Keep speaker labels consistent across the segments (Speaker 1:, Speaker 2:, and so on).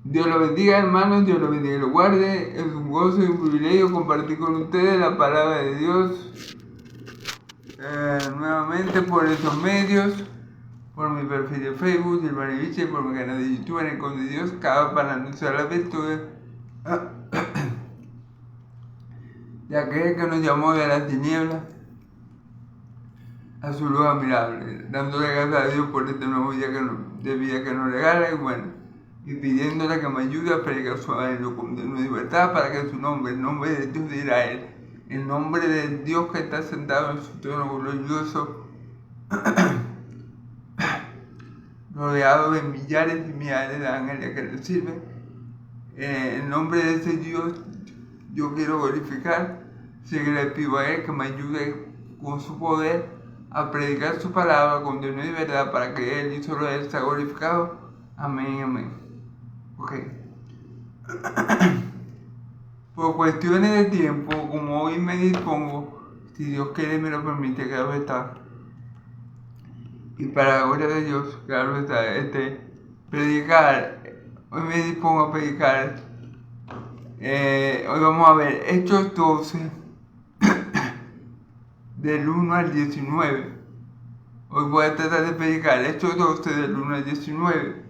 Speaker 1: Dios lo bendiga, hermanos, Dios lo bendiga y lo guarde. Es un gozo y un privilegio compartir con ustedes la palabra de Dios nuevamente por estos medios, por mi perfil de Facebook, Silvano Viche, por mi canal de YouTube, en el Con de Dios, cada para anunciar la virtud de aquel que nos llamó de las tinieblas a su luz admirable, dándole gracias a Dios por este nuevo día de vida que nos regala y pidiéndole que me ayude a predicar su evangelio con libertad para que su nombre, el nombre de Dios de Israel, el nombre de Dios que está sentado en su trono glorioso, rodeado de millares y millares de ángeles que le sirven, el nombre de ese Dios yo quiero glorificar, así que le pido a Él que me ayude con su poder a predicar su palabra con Dios y verdad para que Él y solo Él sea glorificado. Amén, amén. Ok. Por cuestiones de tiempo, como hoy me dispongo, si Dios quiere me lo permite, claro está. Y para la gloria de Dios, claro está, predicar, hoy me dispongo a predicar, hoy vamos a ver Hechos 12, del 1 al 19. Hoy voy a tratar de predicar Hechos 12, del 1 al 19.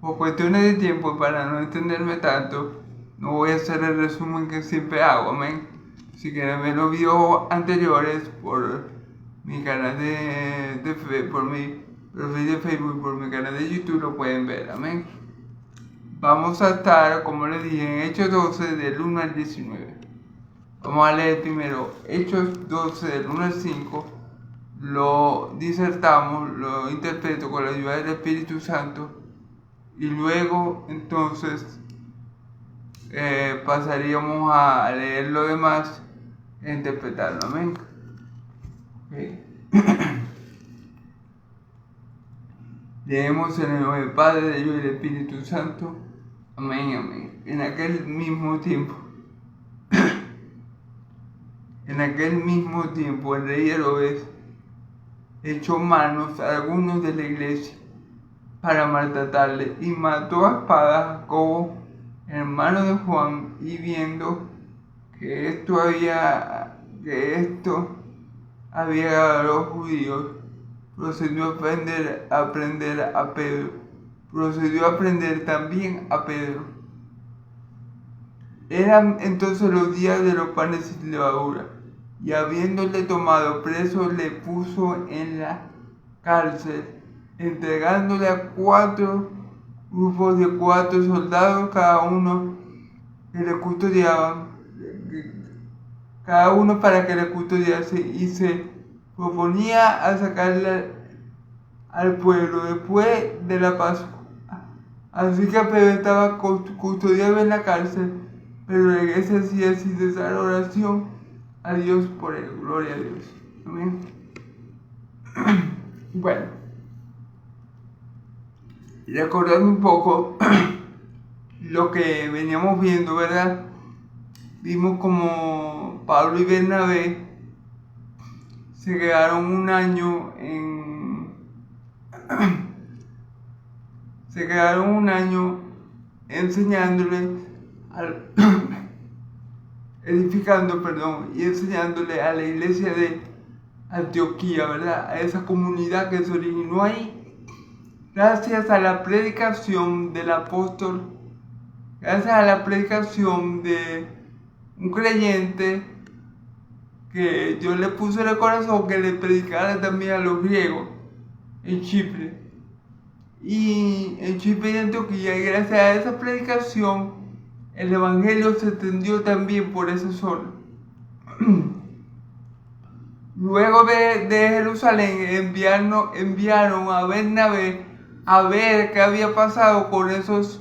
Speaker 1: Por cuestiones de tiempo, para no extenderme tanto, no voy a hacer el resumen que siempre hago, amén. Si quieren ver los videos anteriores por mi canal por mi perfil de Facebook, por mi canal de YouTube, lo pueden ver, amén. Vamos a estar, como les dije, en Hechos 12, del 1 al 19. Vamos a leer primero Hechos 12, del 1 al 5. Lo disertamos, lo interpreto con la ayuda del Espíritu Santo. Y luego, entonces, pasaríamos a leer lo demás e interpretarlo. Amén. Okay. Leemos en el nombre del Padre, del Hijo y del Espíritu Santo. Amén, amén. En aquel mismo tiempo, el rey Herodes echó manos a algunos de la iglesia para maltratarle y mató a espada a Jacobo, hermano de Juan, y viendo que esto había a los judíos, procedió a prender también a Pedro. Eran entonces los días de los panes sin levadura, y habiéndole tomado preso, le puso en la cárcel, entregándole a 4 grupos de 4 soldados, cada uno para que le custodiase, y se proponía a sacarle al pueblo después de la Pascua. Así que Pedro estaba custodiado en la cárcel, pero la iglesia hacía sin cesar oración a Dios por él. Gloria a Dios. Amén. Bueno, recordando un poco lo que veníamos viendo, ¿verdad? Vimos como Pablo y Bernabé se quedaron un año enseñándole y enseñándole a la iglesia de Antioquía, ¿verdad? A esa comunidad que se originó ahí, gracias a la predicación del apóstol, gracias a la predicación de un creyente que Dios le puso en el corazón que le predicara también a los griegos en Chipre. Y en Chipre y Antioquía, y gracias a esa predicación, el evangelio se extendió también por esa zona. Luego de Jerusalén enviaron a Bernabé a ver qué había pasado con esos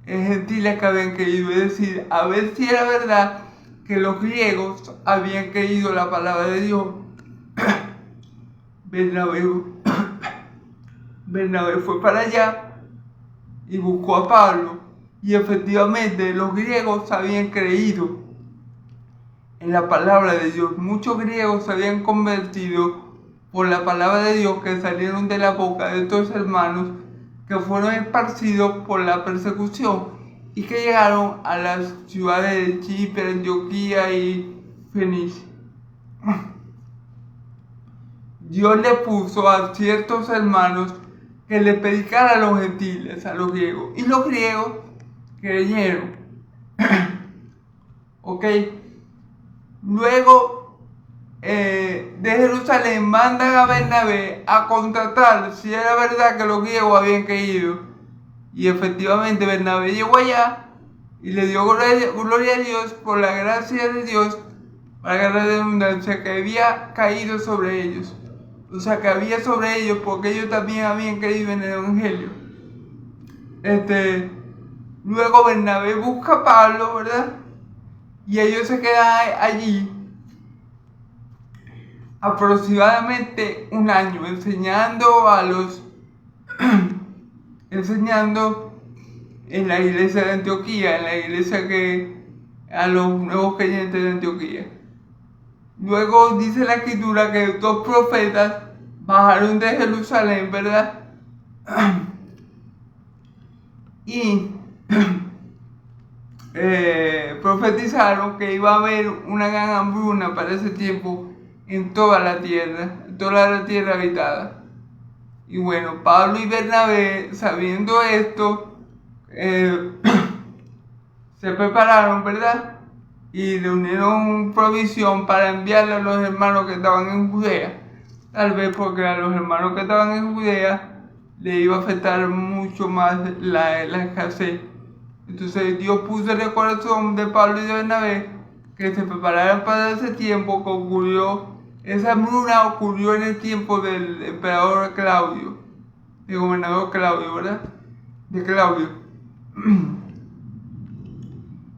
Speaker 1: gentiles que habían creído, es decir, a ver si era verdad que los griegos habían creído la palabra de Dios. Bernabé fue para allá y buscó a Pablo, y efectivamente los griegos habían creído en la palabra de Dios. Muchos griegos se habían convertido por la palabra de Dios que salieron de la boca de estos hermanos que fueron esparcidos por la persecución y que llegaron a las ciudades de Chipre, Antioquía y Fenicia. Dios le puso a ciertos hermanos que le predicaran a los gentiles, a los griegos, y los griegos creyeron. ¿Ok? Luego de Jerusalén mandan a Bernabé a contratar si era verdad que los griegos habían creído. Y efectivamente Bernabé llegó allá y le dio gloria a Dios por la gracia de Dios, para la redundancia, que había caído sobre ellos. O sea, que había sobre ellos porque ellos también habían creído en el Evangelio. Luego Bernabé busca a Pablo, ¿verdad? Y ellos se quedan allí aproximadamente un año enseñando en la iglesia de Antioquía, en la iglesia a los nuevos creyentes de Antioquía. Luego dice la escritura que 2 profetas bajaron de Jerusalén, ¿verdad? Y profetizaron que iba a haber una gran hambruna para ese tiempo en toda la tierra habitada. Y bueno, Pablo y Bernabé, sabiendo esto, se prepararon, ¿verdad? Y reunieron provisión para enviarle a los hermanos que estaban en Judea. Tal vez porque a los hermanos que estaban en Judea le iba a afectar mucho más la escasez. Entonces Dios puso en el corazón de Pablo y de Bernabé que se prepararan para ese tiempo que ocurrió. Esa hambruna ocurrió en el tiempo del emperador Claudio, del gobernador Claudio, ¿verdad? De Claudio.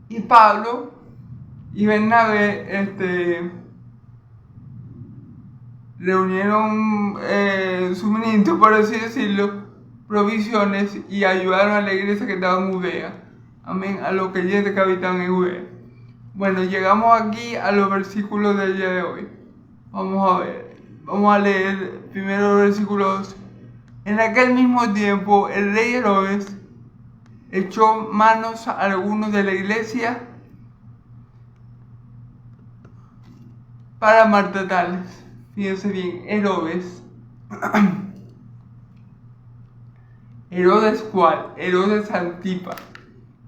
Speaker 1: Y Pablo y Bernabé reunieron suministros, por así decirlo, provisiones, y ayudaron a la iglesia que estaba en Judea. Amén, a los creyentes que habitaban en Judea. Bueno, llegamos aquí a los versículos del día de hoy. Vamos a leer primero los versículos. En aquel mismo tiempo, el rey Herodes echó manos a algunos de la iglesia para maltratarles. Fíjense bien, Herodes. ¿Herodes cuál? Herodes Antipas.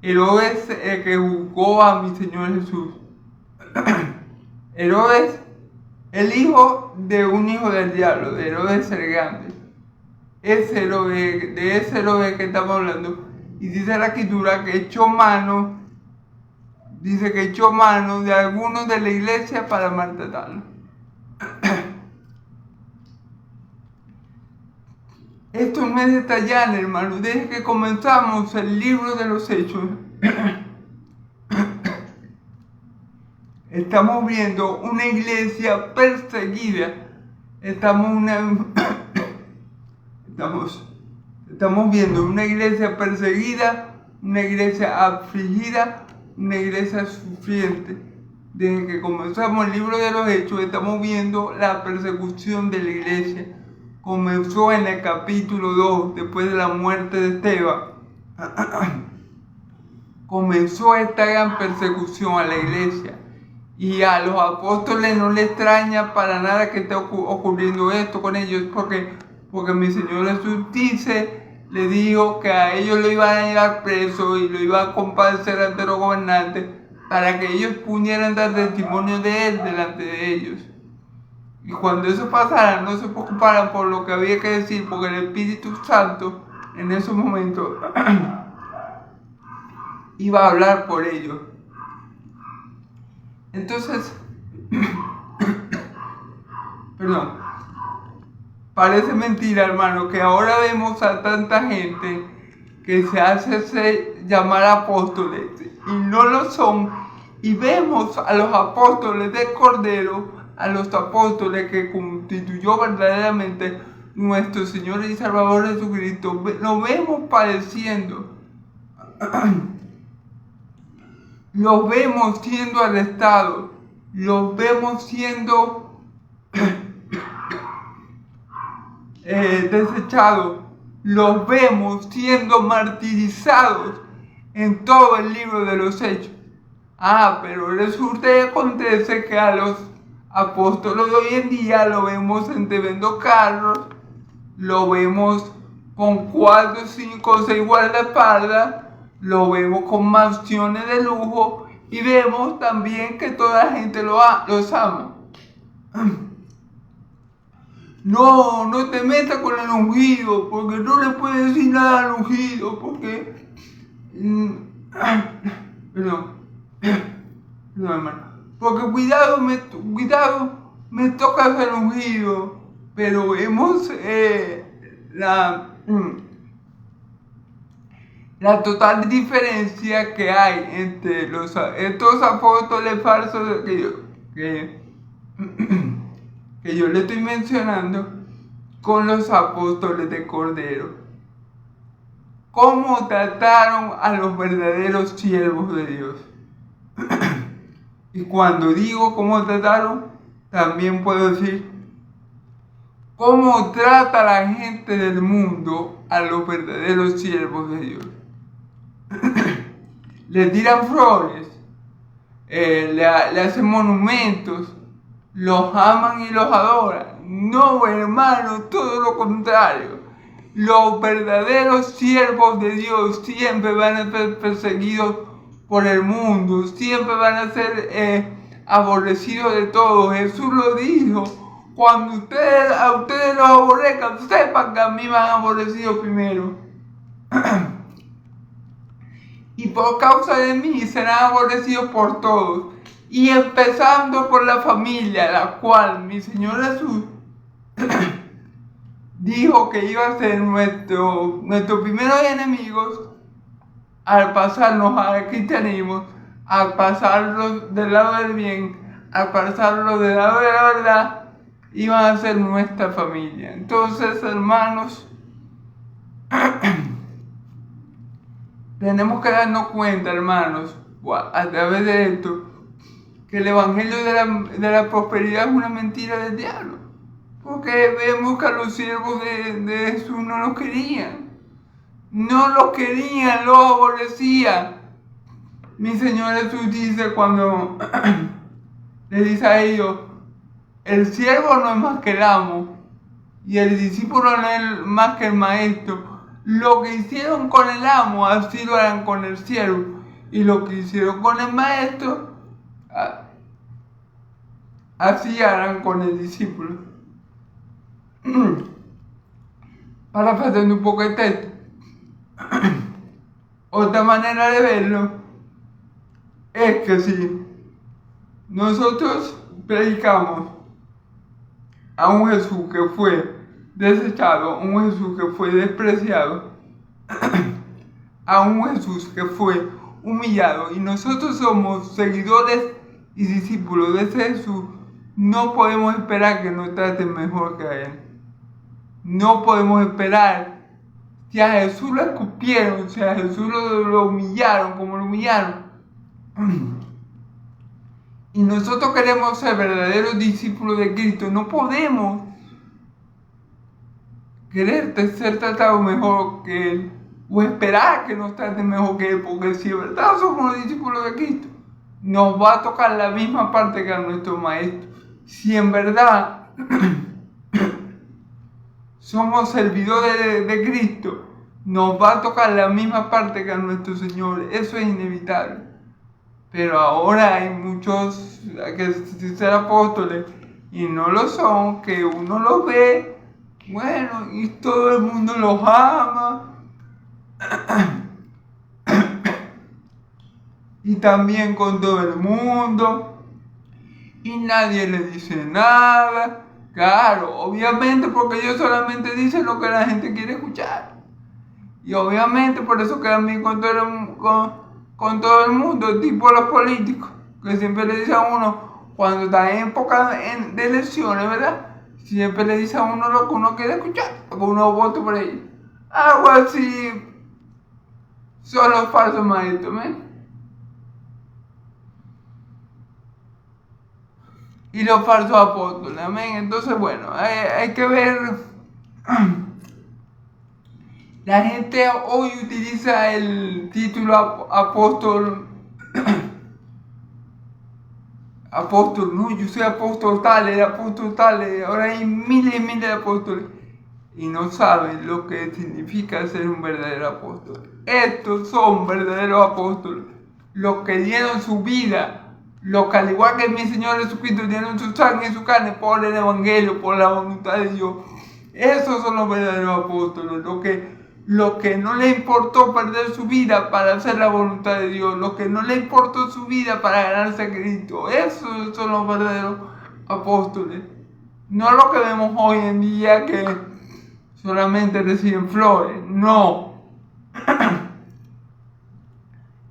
Speaker 1: Herodes el que juzgó a mi Señor Jesús. Herodes, el hijo de un hijo del diablo, de Herodes el Grande. De ese Herodes que estamos hablando. Y dice la escritura que echó mano de algunos de la iglesia para maltratarlo. Esto no es detallar, hermano. Desde que comenzamos el libro de los Hechos, estamos viendo una iglesia perseguida. Estamos viendo una iglesia perseguida, una iglesia afligida, una iglesia sufriente. Desde que comenzamos el libro de los Hechos, estamos viendo la persecución de la iglesia. Comenzó en el capítulo 2, después de la muerte de Esteban. Comenzó esta gran persecución a la iglesia. Y a los apóstoles no les extraña para nada que esté ocurriendo esto con ellos, porque mi Señor Jesús le dijo que a ellos lo iban a llevar preso y lo iban a compadecer ante los gobernantes para que ellos pudieran dar testimonio de Él delante de ellos. Y cuando eso pasara, no se preocuparan por lo que había que decir, porque el Espíritu Santo en esos momentos iba a hablar por ellos. Entonces, parece mentira, hermano, que ahora vemos a tanta gente que se hace llamar apóstoles y no lo son, y vemos a los apóstoles del Cordero, a los apóstoles que constituyó verdaderamente nuestro Señor y Salvador Jesucristo, lo vemos padeciendo. Los vemos siendo arrestados, los vemos siendo desechados, los vemos siendo martirizados en todo el libro de los Hechos. Pero resulta y acontece que a los apóstoles de hoy en día lo vemos en tremendo carros, lo vemos con 4, 5, 6 guardaespaldas, lo vemos con mansiones de lujo y vemos también que toda la gente los ama. No te metas con el ungido, porque no le puedes decir nada al ungido, porque... Perdón, hermano. Porque cuidado, me toca ser ungido, pero vemos la total diferencia que hay entre estos apóstoles falsos que yo le estoy mencionando con los apóstoles de Cordero. ¿Cómo trataron a los verdaderos siervos de Dios? Y cuando digo cómo trataron, también puedo decir cómo trata la gente del mundo a los verdaderos siervos de Dios. Le tiran flores, le hacen monumentos, los aman y los adoran. No, hermano, todo lo contrario. Los verdaderos siervos de Dios siempre van a ser perseguidos por el mundo, siempre van a ser aborrecidos de todos. Jesús lo dijo: cuando a ustedes los aborrezcan, sepan que a mí me han aborrecido primero. Y por causa de mí serán aborrecidos por todos, y empezando por la familia, la cual mi Señor Jesús dijo que iba a ser nuestros primeros enemigos al pasarnos al cristianismo, al pasarlos del lado del bien, al pasarlos del lado de la verdad, iban a ser nuestra familia. Entonces, hermanos, tenemos que darnos cuenta, hermanos, a través de esto, que el evangelio de la prosperidad es una mentira del diablo. Porque vemos que a los siervos de Jesús no los querían. No los querían, los aborrecían. Mi Señor Jesús dice cuando le dice a ellos: el siervo no es más que el amo, y el discípulo no es más que el maestro. Lo que hicieron con el amo, así lo harán con el siervo. Y lo que hicieron con el maestro, así harán con el discípulo. Parafraseando un poco el texto. Otra manera de verlo es que si nosotros predicamos a un Jesús que fue desechado, a un Jesús que fue despreciado, a un Jesús que fue humillado, y nosotros somos seguidores y discípulos de ese Jesús, no podemos esperar que nos traten mejor que a Él. No podemos esperar. Si a Jesús lo escupieron, si a Jesús lo humillaron como lo humillaron, y nosotros queremos ser verdaderos discípulos de Cristo, no podemos querer ser tratados mejor que Él, o esperar que nos traten mejor que Él, porque si de verdad somos los discípulos de Cristo, nos va a tocar la misma parte que a nuestro Maestro. Si en verdad somos servidores de Cristo, nos va a tocar la misma parte que a nuestro Señor. Eso es inevitable. Pero ahora hay muchos que dicen ser apóstoles y no lo son, que uno los ve, bueno, y todo el mundo los ama. Y también con todo el mundo. Y nadie le dice nada. Claro, obviamente porque ellos solamente dicen lo que la gente quiere escuchar. Y obviamente por eso quedan bien con todo el mundo, tipo los políticos, que siempre le dicen a uno, cuando está en época de elecciones, ¿verdad? Siempre le dicen a uno lo que uno quiere escuchar, porque uno vota por ellos. Algo así son los falsos maestros, ¿ven? Y los falsos apóstoles, amén. Entonces, bueno, hay que ver. La gente hoy utiliza el título apóstol, apóstol, no, yo soy apóstol tal, ahora hay miles y miles de apóstoles y no saben lo que significa ser un verdadero apóstol. Estos son verdaderos apóstoles, los que dieron su vida, los que al igual que mi Señor Jesucristo dieron su sangre y su carne por el Evangelio, por la voluntad de Dios. Esos son los verdaderos apóstoles, los que no les importó perder su vida para hacer la voluntad de Dios, los que no les importó su vida para ganarse a Cristo. Esos son los verdaderos apóstoles. No lo que vemos hoy en día que solamente reciben flores, no.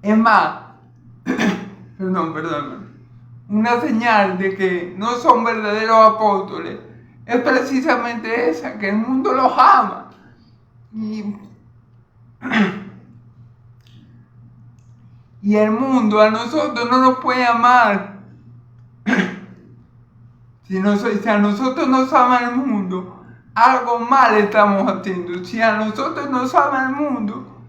Speaker 1: Es más, perdón. Una señal de que no son verdaderos apóstoles es precisamente esa, que el mundo los ama. Y el mundo a nosotros no nos puede amar. Si a nosotros nos ama el mundo, algo mal estamos haciendo. Si a nosotros nos ama el mundo,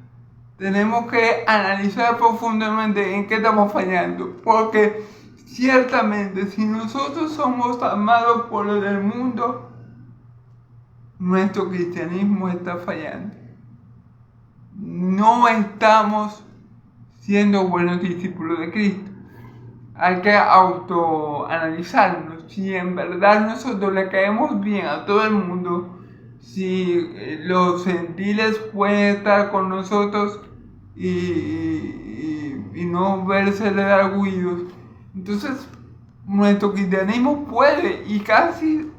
Speaker 1: tenemos que analizar profundamente en qué estamos fallando. Porque ciertamente, si nosotros somos amados por lo del mundo, nuestro cristianismo está fallando. No estamos siendo buenos discípulos de Cristo. Hay que autoanalizarnos. Si en verdad nosotros le caemos bien a todo el mundo, si los gentiles pueden estar con nosotros y no verse de arguidos, entonces nuestro cristianismo puede y casi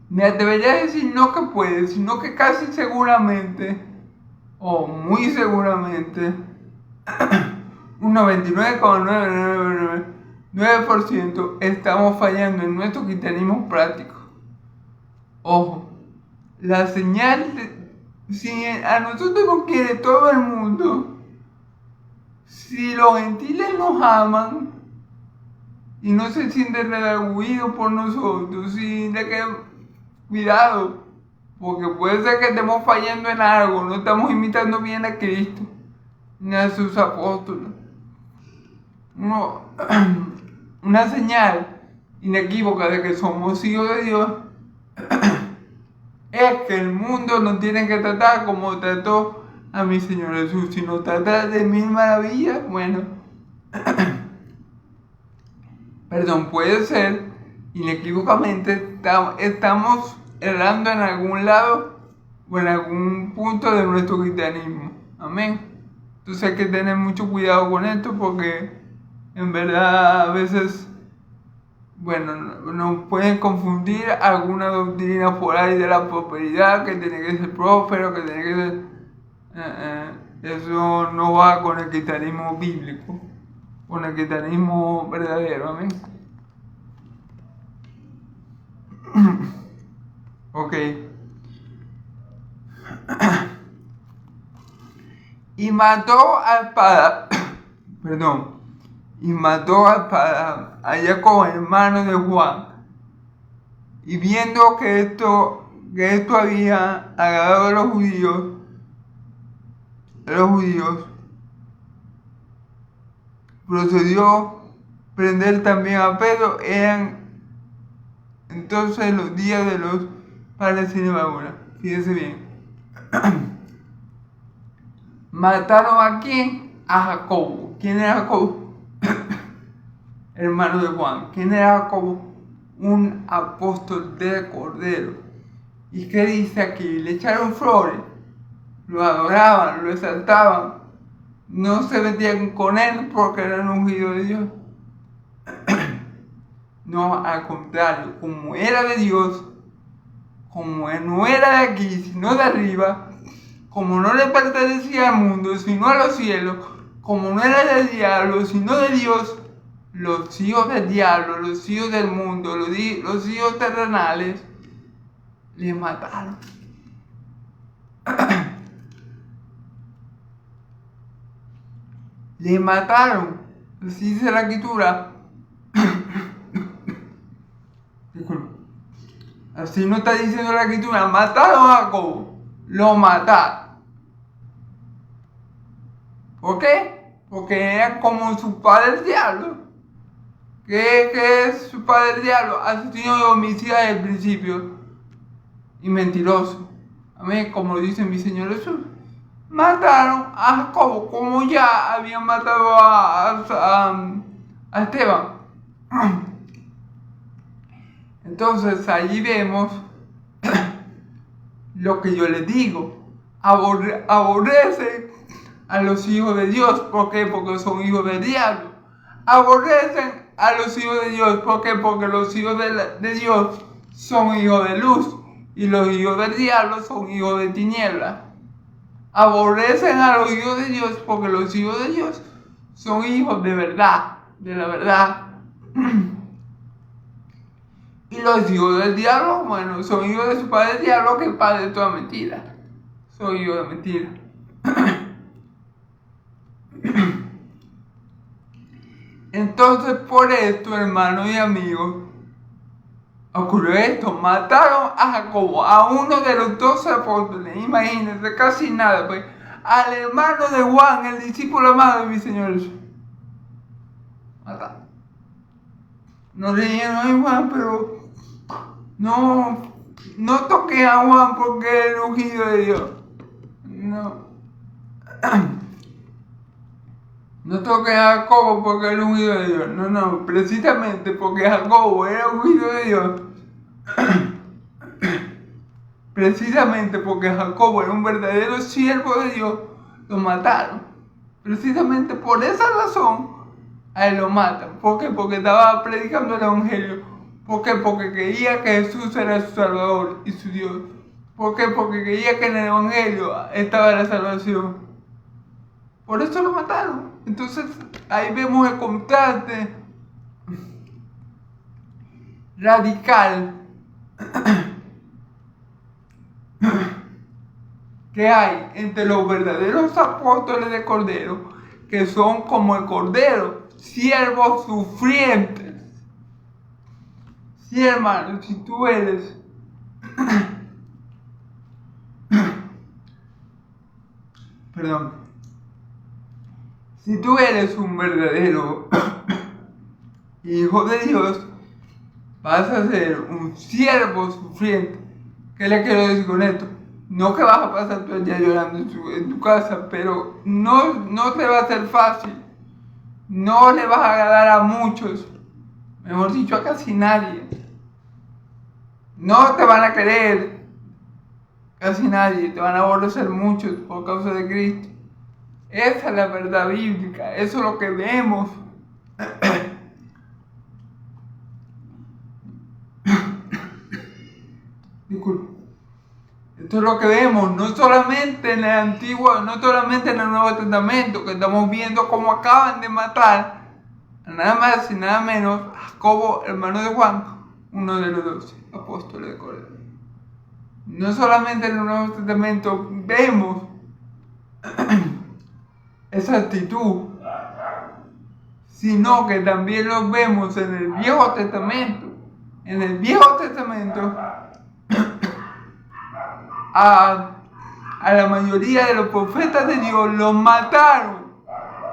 Speaker 1: me atrevería a decir no que puede, sino que casi seguramente o muy seguramente un 99,999% estamos fallando en nuestro cristianismo práctico. Ojo, la señal si a nosotros nos quiere todo el mundo, si los gentiles nos aman y no se sienten redarguidos por nosotros, cuidado, porque puede ser que estemos fallando en algo, no estamos imitando bien a Cristo ni a sus apóstoles. Una señal inequívoca de que somos hijos de Dios es que el mundo nos tiene que tratar como trató a mi Señor Jesús. Si nos trata de mil maravillas, bueno, puede ser inequívocamente estamos errando en algún lado o en algún punto de nuestro cristianismo. Amén. Entonces hay que tener mucho cuidado con esto porque en verdad a veces, nos pueden confundir alguna doctrina por ahí de la prosperidad, que tiene que ser próspero, que tiene que ser... eso no va con el cristianismo bíblico, con el cristianismo verdadero, amén. Ok. Y mató a espada a Jacob, hermano de Juan. Y viendo que esto había agradado a los judíos, procedió a prender también a Pedro. Eran entonces los días de los panes sin levadura. Fíjense bien. ¿Mataron a quién? A Jacobo. ¿Quién era Jacobo? Hermano de Juan. ¿Quién era Jacobo? Un apóstol del Cordero. ¿Y qué dice aquí? Le echaron flores, lo adoraban, lo exaltaban, no se metían con él porque era un ungido de Dios. No, al contrario, como era de Dios, como no era de aquí, sino de arriba, como no le pertenecía al mundo, sino a los cielos, como no era del diablo, sino de Dios, los hijos del diablo, los hijos del mundo, los hijos terrenales, le mataron. Le mataron. Así dice la escritura. Así no está diciendo la escritura. Mataron a Jacobo. Lo mataron. ¿Por qué? Porque era como su padre el diablo. ¿Qué es su padre el diablo? Asesino de homicida desde el principio. Y mentiroso. Amén, como lo dice mi Señor Jesús. Mataron a Jacobo como ya habían matado a Esteban. Entonces allí vemos lo que yo les digo. Aborrecen a los hijos de Dios. ¿Por qué? Porque son hijos del diablo. Aborrecen a los hijos de Dios. ¿Por qué? Porque los hijos de Dios son hijos de luz. Y los hijos del diablo son hijos de tinieblas. Aborrecen a los hijos de Dios porque los hijos de Dios son hijos de verdad, de la verdad. Y los hijos del diablo, bueno, son hijos de su padre el diablo, que es padre de toda mentira. Son hijos de mentira. Entonces, por esto, hermanos y amigos, ocurrió esto. Mataron a Jacobo, a uno de los 12 apóstoles. Imagínense, casi nada, pues. Al hermano de Juan, el discípulo amado de mi Señor Jesús. Mataron. No leyeron a Juan, pero no toqué a Juan porque es el ungido de Dios. No. No toqué a Jacobo porque es el ungido de Dios. No, precisamente porque Jacobo era ungido de Dios. Precisamente porque Jacobo era un verdadero siervo de Dios, lo mataron. Precisamente por esa razón a él lo matan. ¿Por qué? Porque estaba predicando el evangelio. ¿Por qué? Porque creía que Jesús era su Salvador y su Dios. ¿Por qué? Porque creía que en el evangelio estaba la salvación. Por eso lo mataron. Entonces ahí vemos el contraste radical que hay entre los verdaderos apóstoles de Cordero, que son como el Cordero, siervos sufrientes. Sí, hermano, si tú eres si tú eres un verdadero hijo de Dios, vas a ser un siervo sufriente. ¿Qué le quiero decir con esto? No que vas a pasar todo el día llorando en tu casa, pero no te va a ser fácil. No le vas a agradar a muchos. Mejor dicho, a casi nadie. No te van a querer casi nadie. Te van a aborrecer muchos por causa de Cristo. Esa es la verdad bíblica. Eso es lo que vemos. Disculpe. Esto es lo que vemos, no solamente en el Antiguo, no solamente en el Nuevo Testamento, que estamos viendo cómo acaban de matar a nada más y nada menos a Jacobo, hermano de Juan, uno de los 12 apóstoles de Cordero. No solamente en el Nuevo Testamento vemos esa actitud, sino que también lo vemos en el Viejo Testamento. En el Viejo Testamento, a la mayoría de los profetas de Dios los mataron.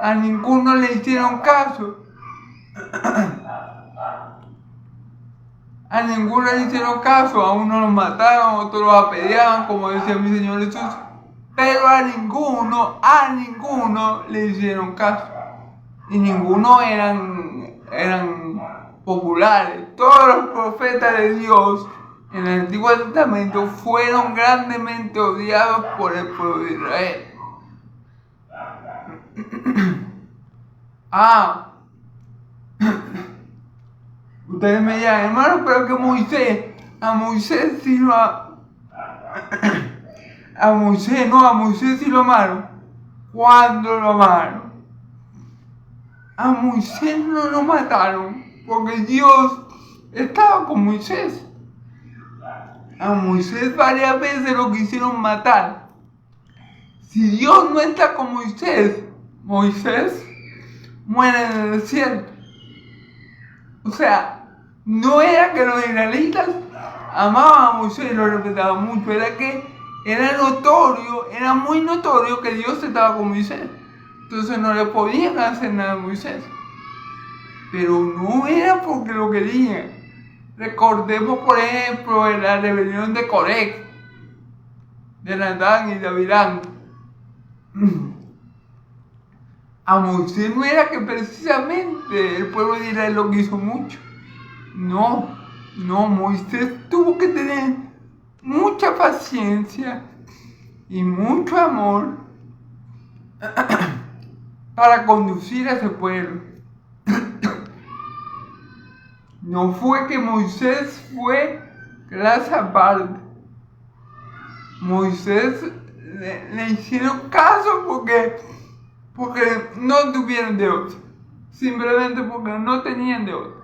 Speaker 1: A ninguno le hicieron caso. A ninguno le hicieron caso. A uno los mataron, a otros los apedreaban, como decía mi Señor Jesús. Pero a ninguno le hicieron caso. Y ninguno eran populares. Todos los profetas de Dios en el Antiguo Testamento fueron grandemente odiados por el pueblo de Israel. Ustedes me dirán, hermano, pero que a Moisés sí lo amaron. ¿Cuándo lo amaron? A Moisés no lo mataron, porque Dios estaba con Moisés. A Moisés varias veces lo quisieron matar. Si Dios no está con Moisés, Moisés muere en el desierto. O sea, no era que los israelitas amaba a Moisés y lo respetaba mucho, era que era muy notorio que Dios estaba con Moisés. Entonces no le podían hacer nada a Moisés. Pero no era porque lo querían. Recordemos, por ejemplo, en la rebelión de Coré, de Natán y de Abirán. A Moisés no era que precisamente el pueblo de Israel lo quiso mucho. No, Moisés tuvo que tener mucha paciencia y mucho amor para conducir a ese pueblo. No fue que Moisés fue clase aparte. Moisés le hicieron caso porque no tuvieron Dios. Simplemente porque no tenían Dios.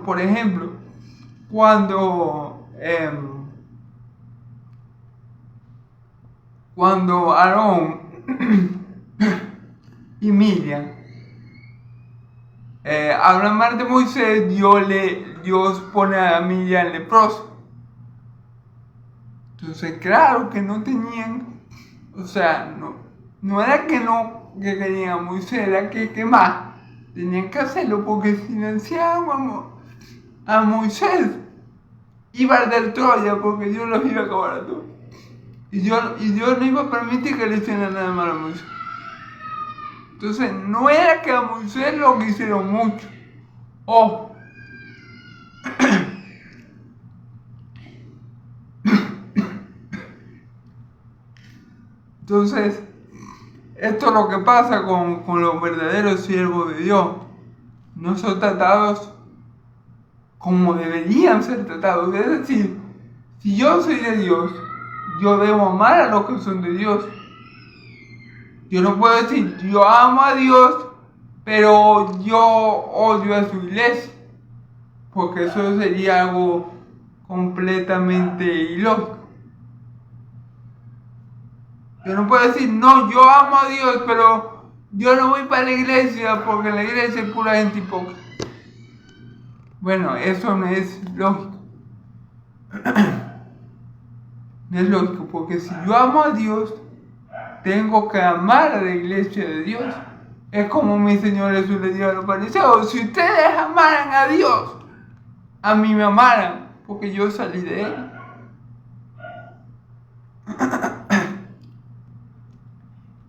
Speaker 1: Por ejemplo, cuando Aarón y Miriam hablan mal de Moisés, Dios pone a Miriam leproso. Entonces, claro que no tenían, o sea, no era que querían a Moisés, era que más tenían que hacerlo, porque silenciaban a Moisés, iba a arder Troya, porque Dios los iba a acabar a todos. Y Dios no iba a permitir que le hicieran nada malo a Moisés. Entonces, no era que a Moisés lo quisieron mucho. Oh. Entonces, esto es lo que pasa con los verdaderos siervos de Dios. No son tratados como deberían ser tratados. Es decir, si yo soy de Dios, yo debo amar a los que son de Dios. Yo no puedo decir, yo amo a Dios, pero yo odio a su iglesia. Porque eso sería algo completamente ilógico. Yo no puedo decir, no, yo amo a Dios, pero yo no voy para la iglesia porque la iglesia es pura gente hipócrita. Bueno, eso no es lógico. No es lógico, porque si yo amo a Dios, tengo que amar a la iglesia de Dios. Es como mi Señor Jesús le dijo a los fariseos, si ustedes amaran a Dios, a mí me amaran, porque yo salí de Él.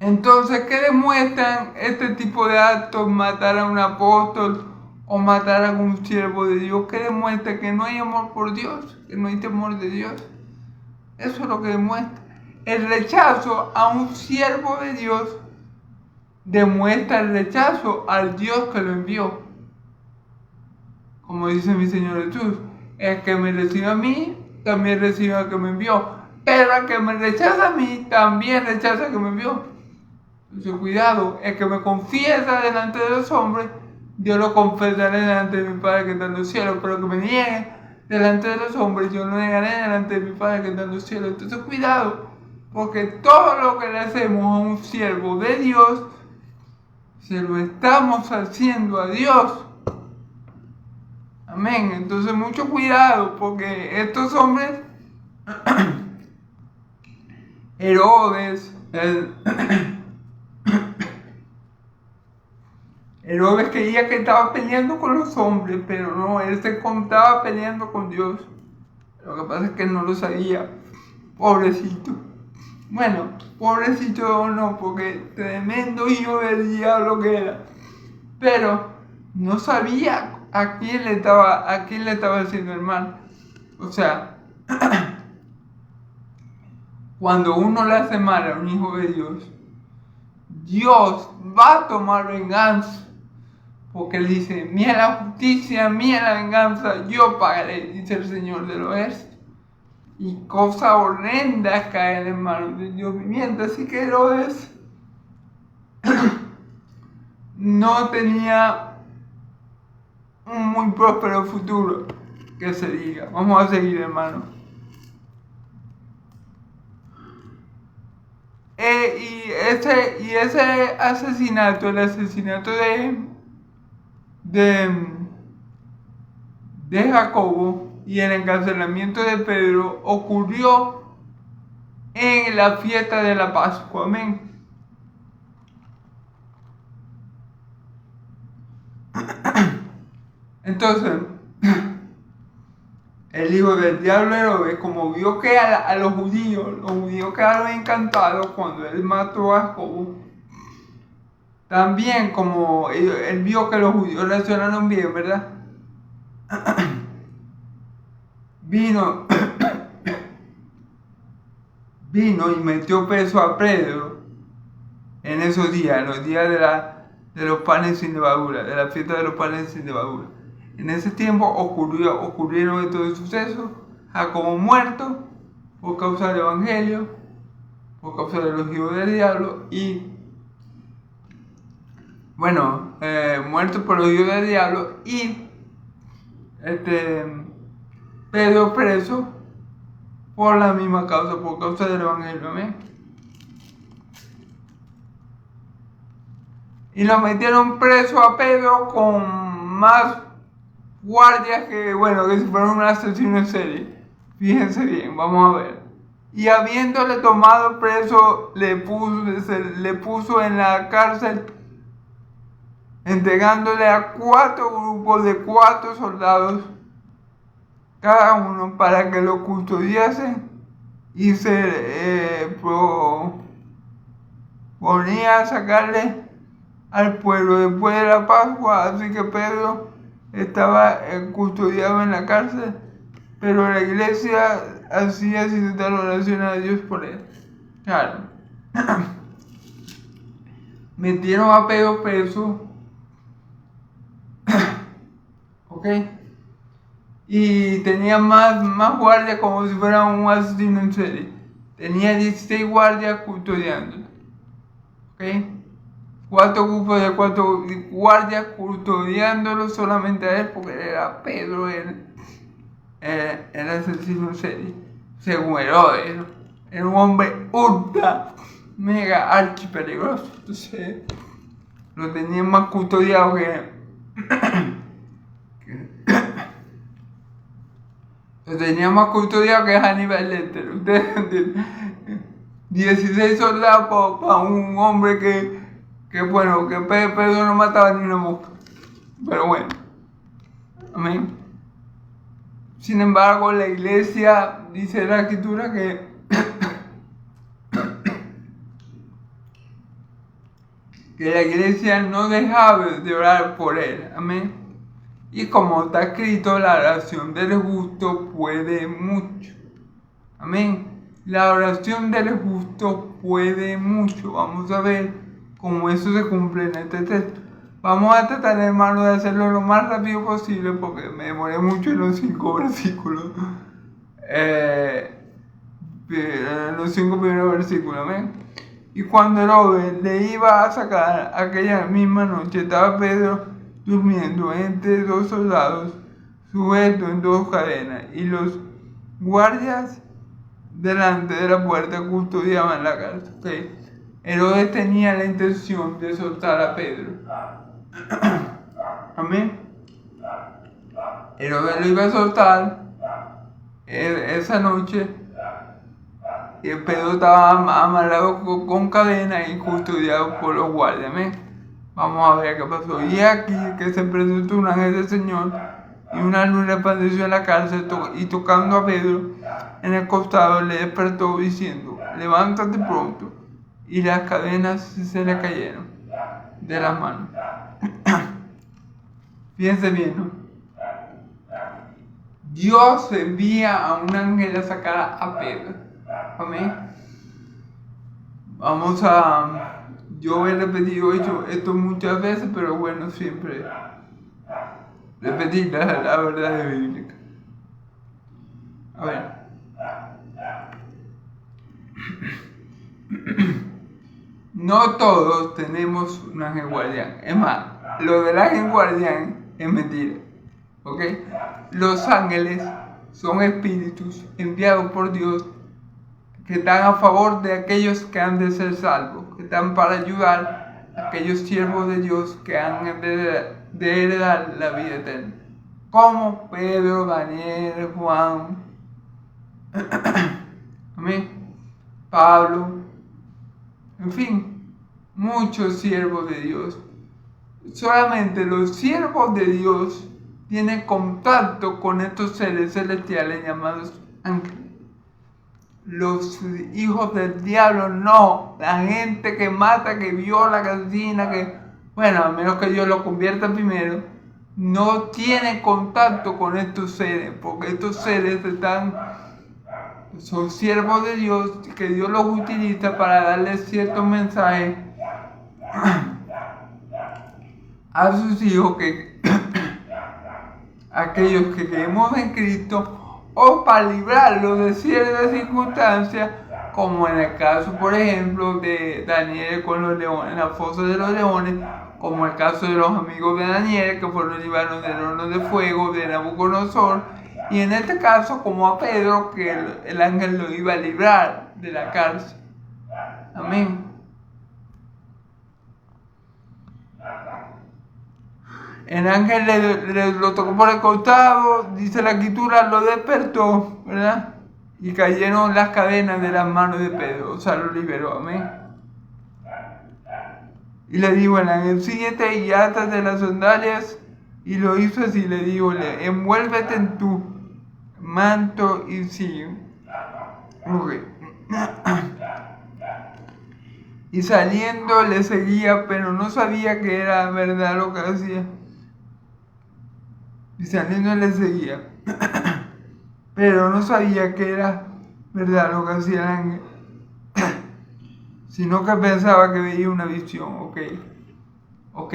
Speaker 1: Entonces, ¿qué demuestran este tipo de actos? Matar a un apóstol o matar a un siervo de Dios. ¿Qué demuestra? Que no hay amor por Dios, que no hay temor de Dios. Eso es lo que demuestra. El rechazo a un siervo de Dios demuestra el rechazo al Dios que lo envió. Como dice mi Señor Jesús, el que me recibe a mí, también recibe al que me envió. Pero el que me rechaza a mí, también rechaza al que me envió. Entonces, cuidado, el que me confiesa delante de los hombres, yo lo confesaré delante de mi Padre que está en los cielos. Pero el que me niegue delante de los hombres, yo lo negaré delante de mi Padre que está en los cielos. Entonces, cuidado, porque todo lo que le hacemos a un siervo de Dios, se lo estamos haciendo a Dios. Amén. Entonces, mucho cuidado, porque estos hombres, Herodes creía que estaba peleando con los hombres, pero no, él se estaba peleando con Dios. Lo que pasa es que no lo sabía. Pobrecito. Bueno, pobrecito no, porque tremendo hijo del diablo que era. Pero no sabía a quién le estaba haciendo el mal. O sea, cuando uno le hace mal a un hijo de Dios, Dios va a tomar venganza. Porque él dice, mía la justicia, mía la venganza, yo pagaré, dice el Señor de los ejércitos. Y cosa horrenda caer en manos de Dios viviente. Así que Herodes no tenía un muy próspero futuro, que se diga. Vamos a seguir, hermano. Y ese asesinato, el asesinato de Jacobo y el encarcelamiento de Pedro ocurrió en la fiesta de la Pascua. Amén. Entonces, el hijo del diablo Herodes, como vio que a los judíos quedaron encantados cuando él mató a Jacobo, también como él vio que los judíos reaccionaron bien, ¿verdad? Vino y metió preso a Pedro en esos días, en los días de los panes sin levadura, de la fiesta de los panes sin levadura. En ese tiempo ocurrieron estos sucesos. Jacobo muerto por causa del evangelio, por causa de los hijos del diablo, y muerto por los hijos del diablo, y Pedro preso por la misma causa, por causa del evangelio. Amén. Y lo metieron preso a Pedro con más guardias que si fuera un asesino en serie. Fíjense bien, vamos a ver. Y habiéndole tomado preso, le puso en la cárcel, entregándole a 4 grupos de 4 soldados cada uno, para que lo custodiasen, y se ponía a sacarle al pueblo después de la Pascua. Así que Pedro estaba custodiado en la cárcel, pero la iglesia hacía citar oración a Dios por él. Claro. Metieron a Pedro preso. ¿Ok? Y tenía más guardias, como si fuera un asesino en serie. Tenía 16 guardias custodiándolo. ¿Ok? 4 grupos de 4 guardias custodiándolo solamente a él, porque era Pedro el asesino en serie. Según Herodes, era un hombre ultra, mega, archi peligroso. Entonces, lo tenían más custodiado que Hannibal Lecter. Ustedes entienden. 16 soldados para un hombre que Pedro no mataba ni una mosca. Pero bueno. Amén. Sin embargo, la iglesia, dice la escritura, que la iglesia no dejaba de orar por él. Amén. Y como está escrito, la oración del justo puede mucho. Amén. La oración del justo puede mucho. Vamos a ver cómo eso se cumple en este texto. Vamos a tratar, hermano, de hacerlo lo más rápido posible, porque me demoré mucho en los 5 versículos. Los 5 primeros versículos. Amén. Y cuando Herodes le iba a sacar, aquella misma noche estaba Pedro durmiendo entre 2 soldados, sujeto en 2 cadenas, y los guardias delante de la puerta custodiaban la casa. Okay. Herodes tenía la intención de soltar a Pedro. Amén. Herodes lo iba a soltar esa noche, y Pedro estaba amarrado con cadenas y custodiado por los guardias. Amén. Vamos a ver qué pasó. Y aquí que se presentó un ángel del Señor, y una luz resplandeció en la cárcel, y tocando a Pedro en el costado, le despertó diciendo: levántate pronto. Y las cadenas se le cayeron de las manos. Fíjense bien, ¿no? Dios envía a un ángel a sacar a Pedro. Amén. Yo he repetido esto muchas veces, pero bueno, siempre repetir la verdad bíblica. A ver. No todos tenemos un ángel guardián. Es más, lo del ángel guardián es mentira. ¿Ok? Los ángeles son espíritus enviados por Dios, que están a favor de aquellos que han de ser salvos, que están para ayudar a aquellos siervos de Dios que han de heredar la vida eterna. como Pedro, Daniel, Juan, amén, Pablo, en fin, muchos siervos de Dios. Solamente los siervos de Dios tienen contacto con estos seres celestiales llamados ángeles. Los hijos del diablo no. La gente que mata, que viola, que asesina, que... Bueno, a menos que Dios lo convierta primero, no tiene contacto con estos seres, porque estos seres son siervos de Dios, que Dios los utiliza para darles ciertos mensajes a sus hijos, que aquellos que creemos en Cristo, o para librarlos de ciertas circunstancias, como en el caso, por ejemplo, de Daniel con los leones, en la fosa de los leones, como el caso de los amigos de Daniel, que fueron librados del horno de fuego de Nabucodonosor, y en este caso, como a Pedro, que el ángel lo iba a librar de la cárcel. Amén. El ángel lo tocó por el costado, dice la escritura, lo despertó, ¿verdad? Y cayeron las cadenas de las manos de Pedro, o sea, lo liberó, amén. Y le dijo el ángel, síguete y átate las sandalias, y lo hizo así, le dijo, envuélvete en tu manto y sigue. Okay. Y saliendo le seguía, pero no sabía que era verdad lo que hacía. Y saliendo le seguía, pero no sabía que era verdad lo que hacía el ángel, sino que pensaba que veía una visión. Ok.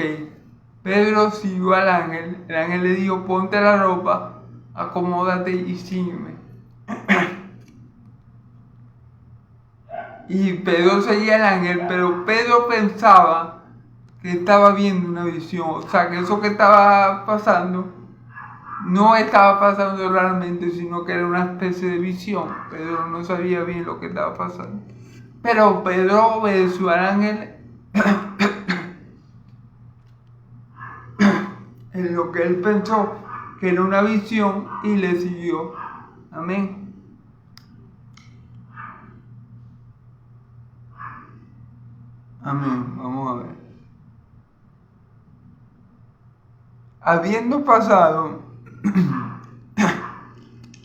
Speaker 1: Pedro siguió al ángel. El ángel le dijo, ponte la ropa, acomódate y sígueme. Y Pedro seguía al ángel, pero Pedro pensaba que estaba viendo una visión. O sea, que eso que estaba pasando no estaba pasando realmente, sino que era una especie de visión. Pedro no sabía bien lo que estaba pasando. Pero Pedro obedeció al ángel en lo que él pensó que era una visión y le siguió. Amén. Amén. Vamos a ver. Habiendo pasado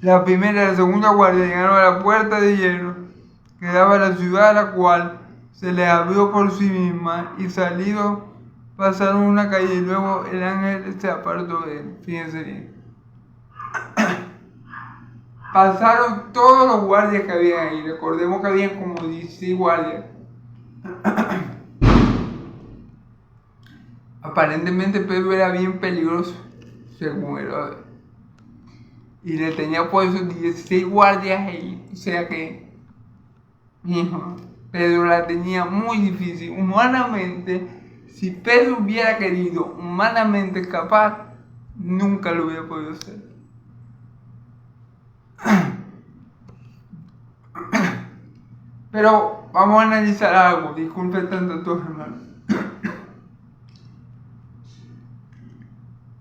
Speaker 1: la primera y la segunda guardia, llegaron a la puerta de hierro que daba a la ciudad, a la cual se les abrió por sí misma, y salido pasaron una calle y luego el ángel se apartó de él. Fíjense bien. Pasaron todos los guardias que habían ahí. Recordemos que habían como 16 guardias. Aparentemente Pedro era bien peligroso, según Herodes. Y le tenía puestos 16 guardias ahí. O sea que, hijo, Pedro la tenía muy difícil. Humanamente, si Pedro hubiera querido humanamente escapar, nunca lo hubiera podido hacer. Pero vamos a analizar algo. Disculpen tanto a todos, hermanos.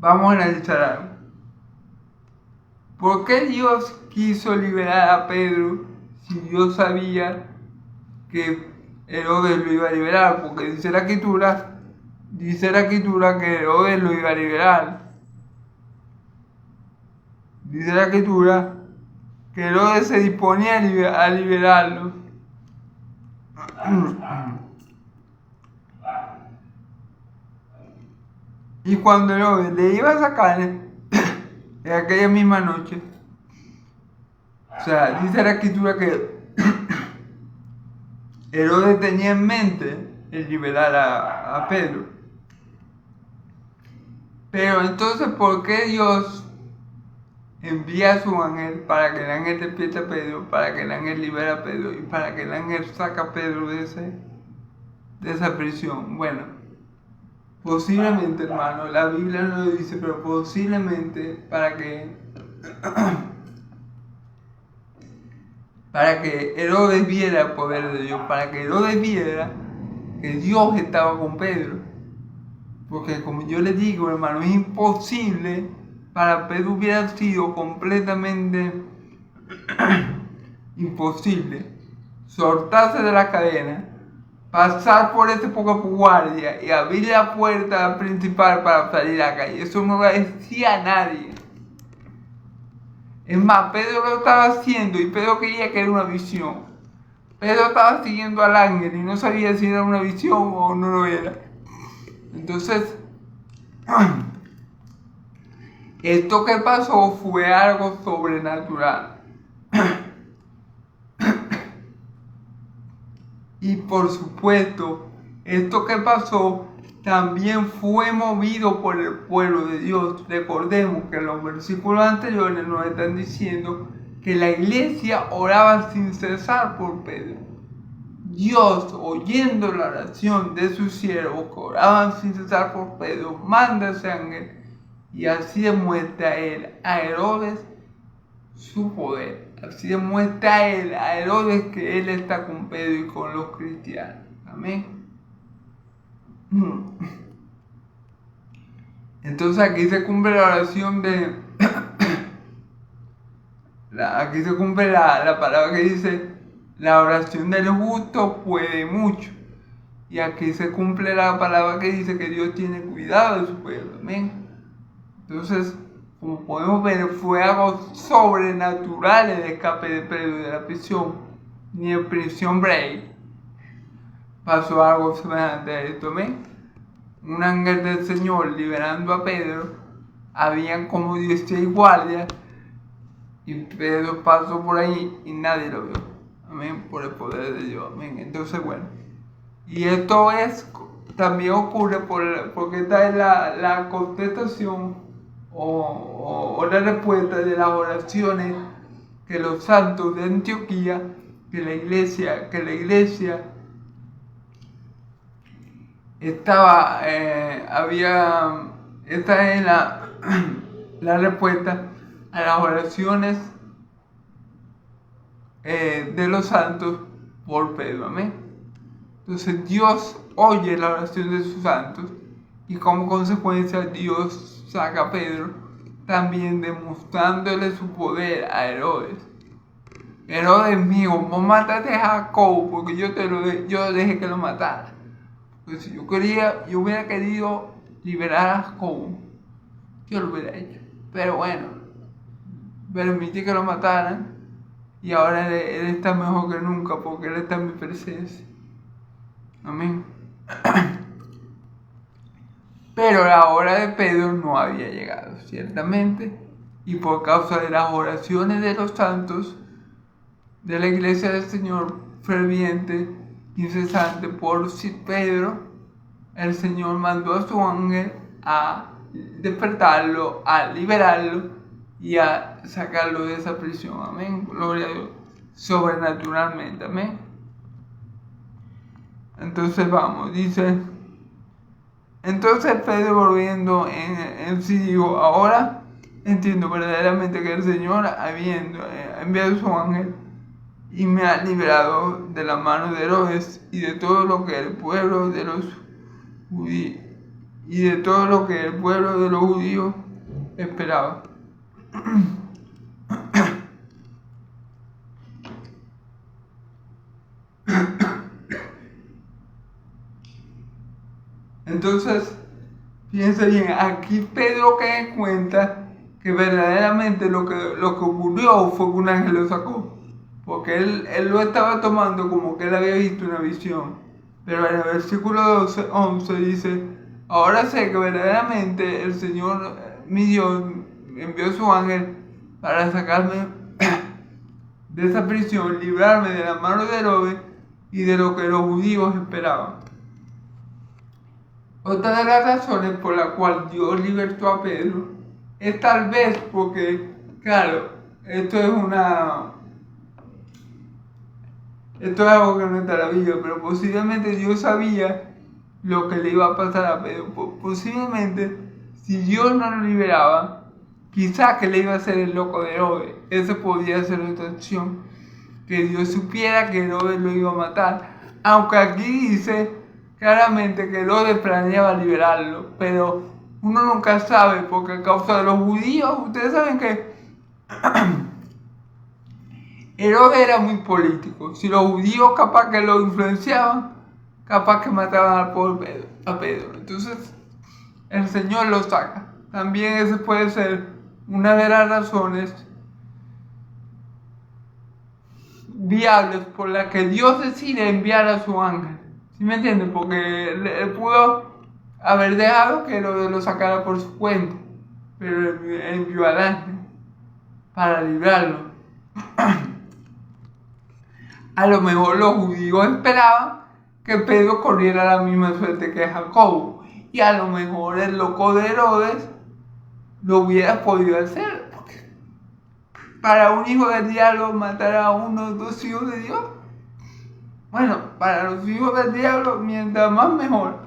Speaker 1: Vamos a analizar algo. ¿Por qué Dios quiso liberar a Pedro si Dios sabía que Herodes lo iba a liberar? Porque dice la escritura que Herodes lo iba a liberar. Dice la escritura que Herodes se disponía a liberarlo. Y cuando Herodes le iba a sacar en aquella misma noche, o sea, dice la escritura que Herodes tenía en mente el liberar a Pedro. Pero entonces, ¿por qué Dios envía a su ángel para que el ángel despierte a Pedro, para que el ángel libere a Pedro y para que el ángel saque a Pedro de esa prisión? Bueno, posiblemente, hermano, la Biblia no lo dice, pero posiblemente para que Herodes viera el poder de Dios, para que Herodes viera que Dios estaba con Pedro. Porque como yo les digo, hermano, es imposible para Pedro hubiera sido completamente imposible soltarse de la cadena, pasar por ese poco guardia y abrir la puerta principal para salir a la calle. Eso no lo decía nadie. Es más, Pedro lo estaba haciendo y Pedro creía que era una visión. Pedro estaba siguiendo al ángel y no sabía si era una visión o no lo era. Entonces, esto que pasó fue algo sobrenatural. Y por supuesto, esto que pasó también fue movido por el pueblo de Dios. Recordemos que en los versículos anteriores nos están diciendo que la iglesia oraba sin cesar por Pedro. Dios, oyendo la oración de sus siervos que oraban sin cesar por Pedro, manda a ese ángel y así demuestra a Herodes su poder. Así demuestra a Herodes que él está con Pedro y con los cristianos. Amén. Entonces aquí se cumple la oración de... aquí se cumple la palabra que dice, la oración del justo puede mucho. Y aquí se cumple la palabra que dice que Dios tiene cuidado de su pueblo. Amén. Entonces, como podemos ver, fue algo sobrenatural el escape de Pedro de la prisión. Ni en prisión break pasó algo semejante a esto. ¿Amén? Un ángel del Señor liberando a Pedro. Habían como 16 guardias. Y Pedro pasó por ahí y nadie lo vio. Amén. Por el poder de Dios. Amén. Entonces, bueno. Y esto también ocurre porque esta es la contestación o la respuesta de las oraciones que los santos de Antioquía, que la iglesia estaba, esta es la respuesta a las oraciones de los santos por Pedro. Amén. Entonces Dios oye la oración de sus santos y como consecuencia Dios saca a Pedro, también demostrándole su poder a Herodes. Herodes mío, vos mataste a Jacob porque yo dejé que lo matara. Pues si yo hubiera querido liberar a Jacob, yo lo hubiera hecho. Pero bueno, permití que lo mataran y ahora él está mejor que nunca porque él está en mi presencia. Amén. Pero la hora de Pedro no había llegado, ciertamente, y por causa de las oraciones de los santos de la iglesia del Señor ferviente, incesante por Pedro, el Señor mandó a su ángel a despertarlo, a liberarlo y a sacarlo de esa prisión. Amén. Gloria a Dios. Sobrenaturalmente. Amén. Entonces vamos, dice, entonces Pedro volviendo en sí dijo, ahora entiendo verdaderamente que el Señor habiendo enviado su ángel y me ha librado de la mano de Herodes y de todo lo que el pueblo de los judíos esperaba. Entonces, fíjense bien, aquí Pedro cae en cuenta que verdaderamente lo que ocurrió fue que un ángel lo sacó. Porque él lo estaba tomando como que él había visto una visión. Pero en el versículo 11 dice, ahora sé que verdaderamente el Señor, mi Dios, envió su ángel para sacarme de esa prisión, librarme de la mano de Herodes y de lo que los judíos esperaban. Otra de las razones por la cual Dios libertó a Pedro es tal vez porque, claro, esto es algo que no está en la Biblia, pero posiblemente Dios sabía lo que le iba a pasar a Pedro. Posiblemente, si Dios no lo liberaba, quizás que le iba a hacer el loco de Herodes. Esa podría ser otra opción, que Dios supiera que Herodes lo iba a matar. Aunque aquí dice claramente que Herodes planeaba liberarlo, pero uno nunca sabe, porque a causa de los judíos, ustedes saben que Herodes era muy político. Si los judíos capaz que lo influenciaban, capaz que mataban al pobre a Pedro. Entonces, el Señor lo saca. También esa puede ser una de las razones viables por las que Dios decide enviar a su ángel. ¿Sí me entienden? Porque él pudo haber dejado que lo sacara por su cuenta, pero él envió al ángel para librarlo. A lo mejor los judíos esperaban que Pedro corriera la misma suerte que Jacobo, y a lo mejor el loco de Herodes lo hubiera podido hacer. Para un hijo del diablo matar a uno o dos hijos de Dios, bueno, para los hijos del diablo, mientras más mejor.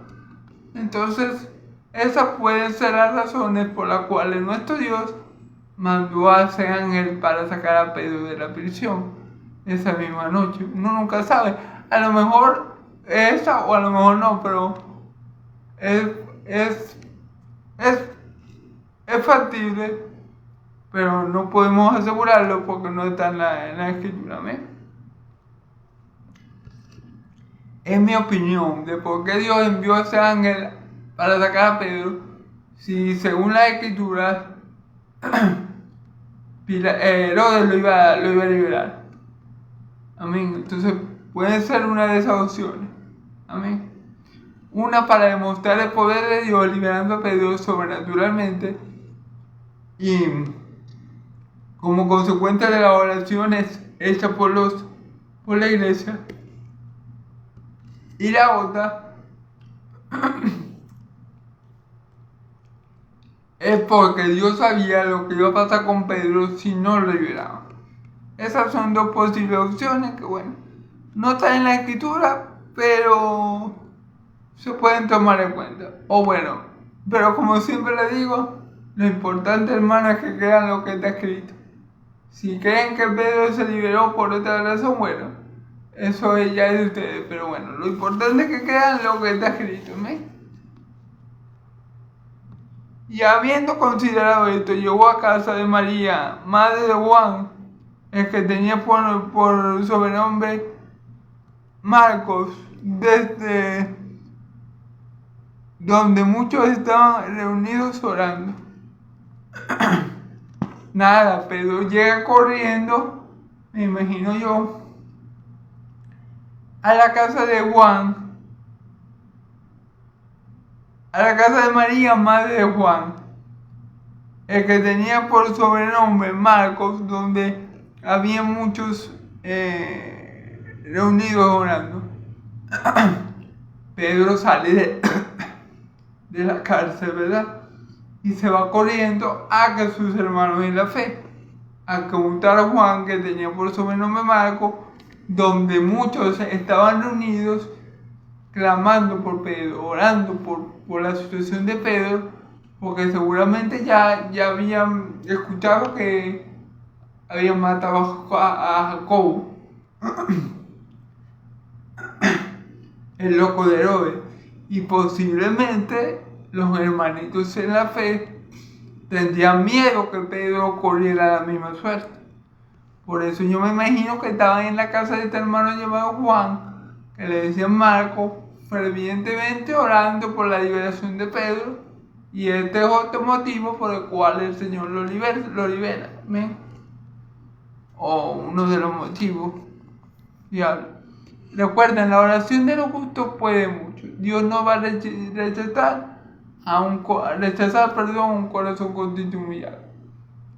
Speaker 1: Entonces, esas pueden ser las razones por las cuales nuestro Dios mandó a ese ángel para sacar a Pedro de la prisión esa misma noche. Uno nunca sabe. A lo mejor esa o a lo mejor no, pero es factible, pero no podemos asegurarlo porque no está en la escritura. ¿Amén? Es mi opinión de por qué Dios envió a ese ángel para sacar a Pedro, si según las escrituras Herodes lo iba a liberar. Amén. Entonces puede ser una de esas opciones. Amén. Una para demostrar el poder de Dios liberando a Pedro sobrenaturalmente, y como consecuencia de las oraciones hechas por la iglesia. Y la otra es porque Dios sabía lo que iba a pasar con Pedro si no lo liberaba. Esas son dos posibles opciones que, bueno, no están en la escritura, pero se pueden tomar en cuenta. O bueno, pero como siempre le digo, lo importante, hermano, es que crean lo que está escrito. Si creen que Pedro se liberó por otra razón, bueno, eso ya es de ustedes. Pero bueno, lo importante es que crean lo que está escrito, ¿me? Y habiendo considerado esto, llegó a casa de María, madre de Juan, el que tenía por sobrenombre Marcos, desde donde muchos estaban reunidos orando. Nada, Pedro llega corriendo, me imagino yo, a la casa de Juan, a la casa de María, madre de Juan, el que tenía por sobrenombre Marcos, donde había muchos reunidos orando. Pedro sale de la cárcel, ¿verdad? Y se va corriendo a que sus hermanos en la fe, a preguntar a Juan, que tenía por sobrenombre Marcos, donde muchos estaban reunidos clamando por Pedro, orando por la situación de Pedro, porque seguramente ya habían escuchado que habían matado a Jacobo, el loco de Herodes, y posiblemente los hermanitos en la fe tendrían miedo que Pedro corriera la misma suerte. Por eso yo me imagino que estaban en la casa de este hermano llamado Juan, que le decían Marco, fervientemente orando por la liberación de Pedro, y este es otro motivo por el cual el Señor lo libera. ¿Ven? O uno de los motivos. Recuerden, la oración de los justos puede mucho. Dios no va a rechazar un corazón contrito y humillado.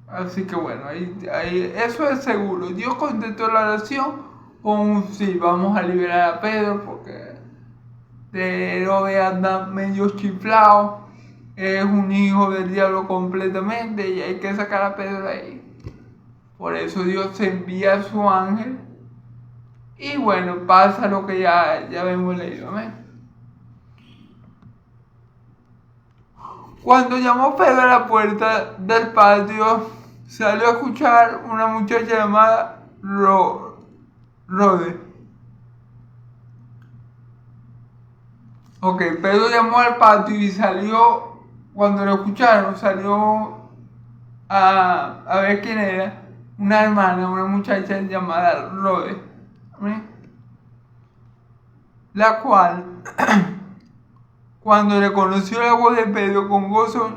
Speaker 1: Así que bueno, eso es seguro. Dios contestó la oración con un sí. Vamos a liberar a Pedro porque Herodes anda medio chiflado, es un hijo del diablo completamente y hay que sacar a Pedro de ahí. Por eso Dios envía a su ángel y bueno, pasa lo que ya hemos leído. Amén. Cuando llamó Pedro a la puerta del patio, salió a escuchar una muchacha llamada Rode. Ok, Pedro llamó al patio y salió cuando lo escucharon, salió a ver quién era, una hermana, una muchacha llamada Rhoda, la cual, cuando reconoció la voz de Pedro con gozo,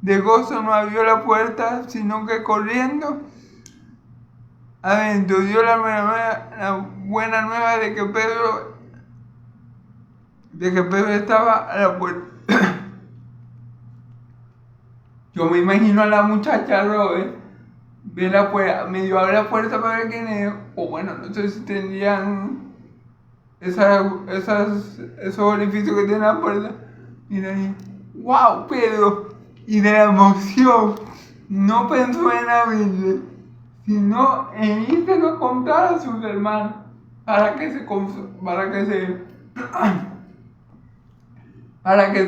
Speaker 1: de gozo no abrió la puerta, sino que corriendo adentro dio la buena nueva de que Pedro estaba a la puerta. Yo me imagino a la muchacha Robert ve la puerta, medio abre la puerta para ver quién es, o bueno, no sé si tendrían esos orificios que tiene la puerta. Mira ahí, wow, Pedro, y de la emoción no pensó en abrirle, sino en irse a contar a sus hermanos para que se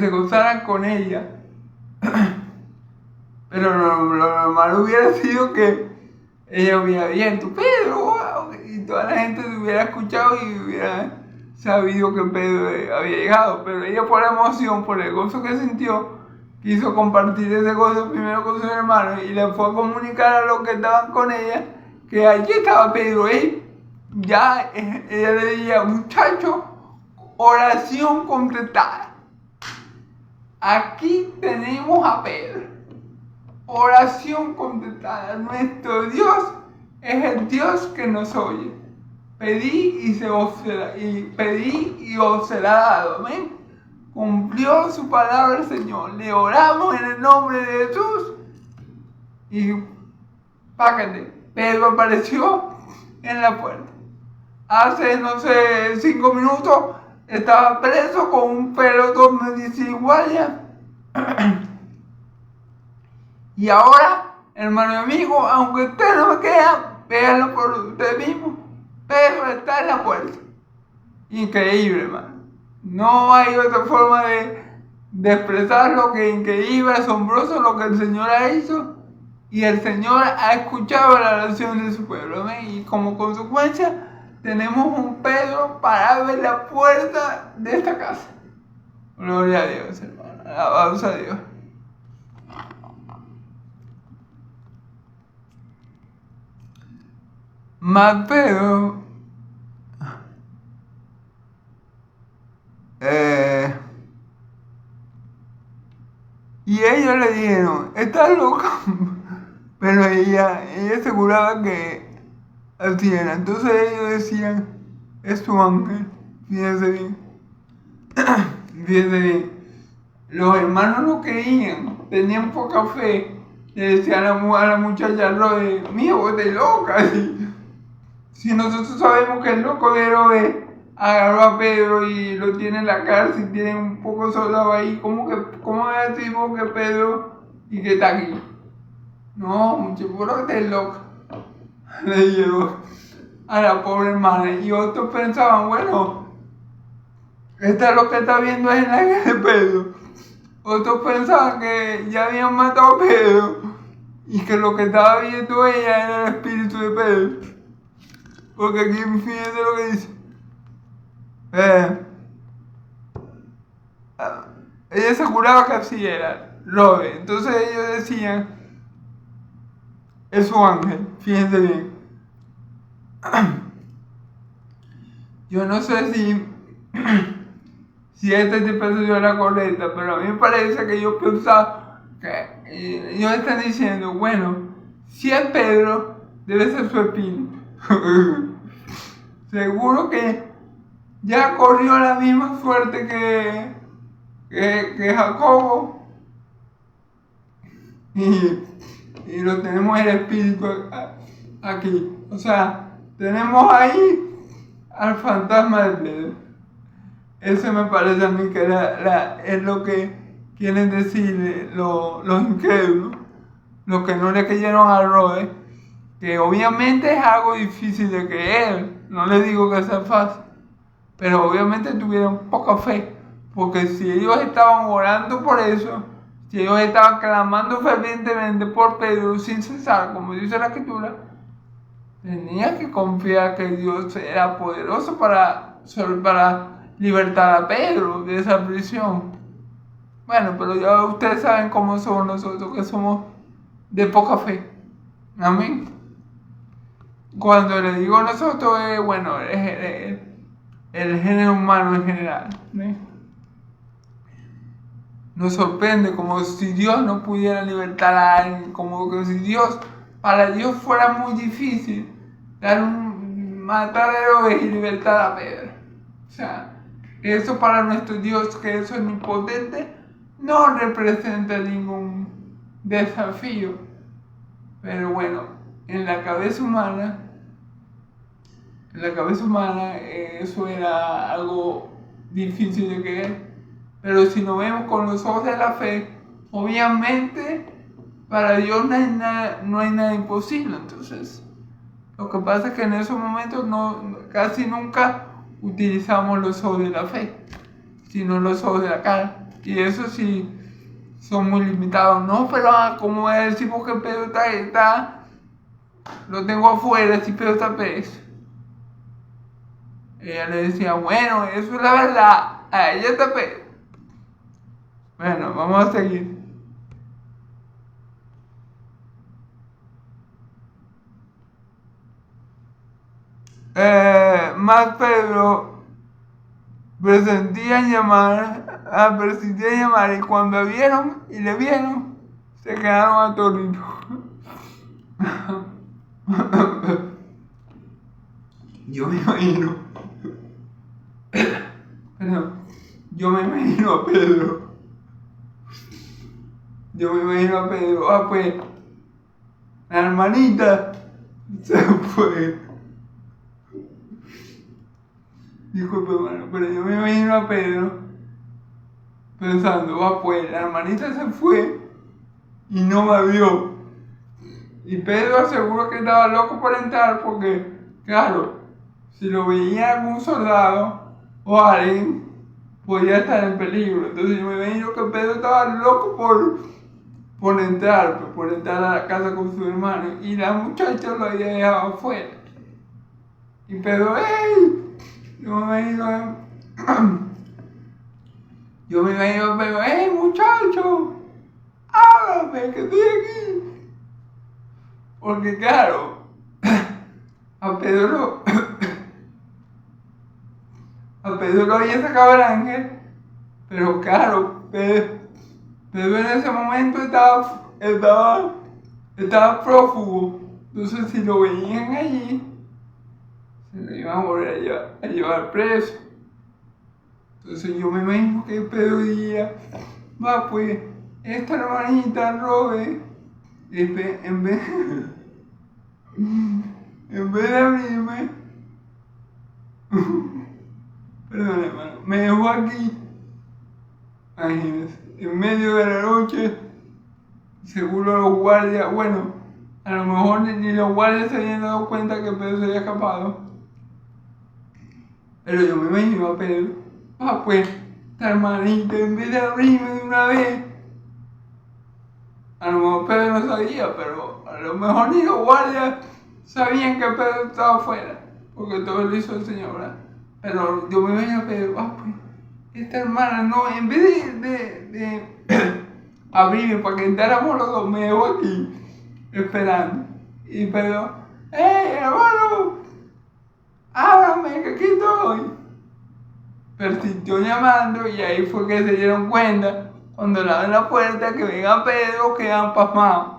Speaker 1: gozaran con ella. Pero lo normal hubiera sido que ella hubiera abierto, Pedro, wow, y toda la gente se hubiera escuchado y hubiera sabido que Pedro había llegado. Pero ella, por la emoción, por el gozo que sintió, quiso compartir ese gozo primero con sus hermanos y le fue a comunicar a los que estaban con ella que allí estaba Pedro. Ella le decía, muchachos, oración completada. Aquí tenemos a Pedro. Oración contestada. Nuestro Dios es el Dios que nos oye. Pedí y os será dado. Amén. Cumplió su palabra el Señor. Le oramos en el nombre de Jesús. Y págate. Pedro apareció en la puerta. Hace, no sé, 5 minutos estaba preso con un pelotón de desigual ya. Y ahora, hermano y amigo, aunque usted no me crea, véanlo por usted mismo. Pedro está en la puerta. Increíble, hermano. No hay otra forma de expresar lo que increíble, asombroso lo que el Señor ha hecho. Y el Señor ha escuchado la oración de su pueblo. ¿Ven? Y como consecuencia, tenemos un Pedro parado en la puerta de esta casa. Gloria a Dios, hermano. Alabanza a Dios. Mas Pedro y ellos le dijeron, estás loca. Pero ella aseguraba que así era. Entonces ellos decían, es tu ángel. Fíjense bien. Fíjense bien. Los hermanos no creían, tenían poca fe. Le decían a la muchacha Rode, mía, vos estás loca. Si nosotros sabemos que el loco de Herodes agarró a Pedro y lo tiene en la cárcel, tiene un poco soldado ahí, ¿cómo decimos que Pedro y que está aquí? No, muchacho, puro que estás loca. Le llegó a la pobre hermana. Y otros pensaban, bueno, esta es lo que está viendo es el ángel de Pedro. Otros pensaban que ya habían matado a Pedro y que lo que estaba viendo ella era el espíritu de Pedro. Porque aquí fíjense lo que dice. Ella aseguraba que así era, Robert. Entonces ellos decían, es su ángel, fíjense bien. Yo no sé si este episodio era correcta, pero a mí me parece que ellos pensaban que ellos están diciendo, bueno, si es Pedro, debe ser su espíritu. Seguro que ya corrió la misma suerte que Jacobo y lo tenemos el espíritu aquí. O sea, tenemos ahí al fantasma de Pedro. Eso me parece a mí que es lo que quieren decir los incrédulos, los que no le creyeron a Robert, que obviamente es algo difícil de creer. No les digo que sea fácil, pero obviamente tuvieron poca fe, porque si ellos estaban orando por eso, si ellos estaban clamando fervientemente por Pedro sin cesar, como dice la Escritura, tenían que confiar que Dios era poderoso para libertar a Pedro de esa prisión. Bueno, pero ya ustedes saben cómo somos nosotros, que somos de poca fe. Amén. Cuando le digo nosotros, bueno, es el género humano en general. ¿Sí? Nos sorprende como si Dios no pudiera libertar a alguien, como que si Dios, para Dios fuera muy difícil matar a Herodes y libertar a Pedro. O sea, eso para nuestro Dios, que eso es omnipotente, no representa ningún desafío. Pero bueno, en la cabeza humana eso era algo difícil de creer. Pero si nos vemos con los ojos de la fe, obviamente para Dios no hay nada imposible. Entonces, lo que pasa es que en esos momentos casi nunca utilizamos los ojos de la fe, sino los ojos de la cara. Y eso sí son muy limitados. No, pero como voy a decir porque Pedro está lo tengo afuera, si Pedro está preso. Ella le decía, bueno, eso es la verdad, a ella está preso. Bueno, vamos a seguir. Más Pedro persistía en llamar y cuando le vieron, se quedaron atónitos. Yo me imagino a Pedro. Pues, la hermanita se fue. Disculpe, hermano, pero yo me imagino a Pedro pensando, pues, la hermanita se fue y no me vio. Y Pedro aseguró que estaba loco por entrar porque, claro, si lo veía algún soldado o alguien, podía estar en peligro. Entonces yo me imagino que Pedro estaba loco por entrar a la casa con su hermano. Y la muchacha lo había dejado afuera. Y Pedro, ¡ey! Yo me imagino a Pedro, ¡ey, muchacho! ¡Háblame, que estoy aquí! Porque claro, a Pedro lo había sacado el ángel, pero claro, Pedro en ese momento estaba prófugo. Entonces si lo veían allí, se lo iban a volver a llevar preso. Entonces yo me imagino que Pedro diría, pues, esta hermanita Robert, en vez de abrirme, perdón hermano, me dejó aquí, imagínense, en medio de la noche, seguro los guardias, bueno, a lo mejor ni los guardias se habían dado cuenta que Pedro se había escapado, pero yo me imagino a Pedro, pues, esta hermanita, en vez de abrirme de una vez, a lo mejor Pedro no sabía, pero a lo mejor ni los guardias sabían que Pedro estaba afuera, porque todo lo hizo el Señor, ¿verdad? Pero yo me imagino a Pedro, pues, esta hermana no, en vez de abrirme para que entráramos los dos, me dejó aquí, esperando. Y Pedro, hermano, ábrame, que aquí estoy. Persistió llamando y ahí fue que se dieron cuenta, cuando le abren la puerta, que venga Pedro, quedan pasmados.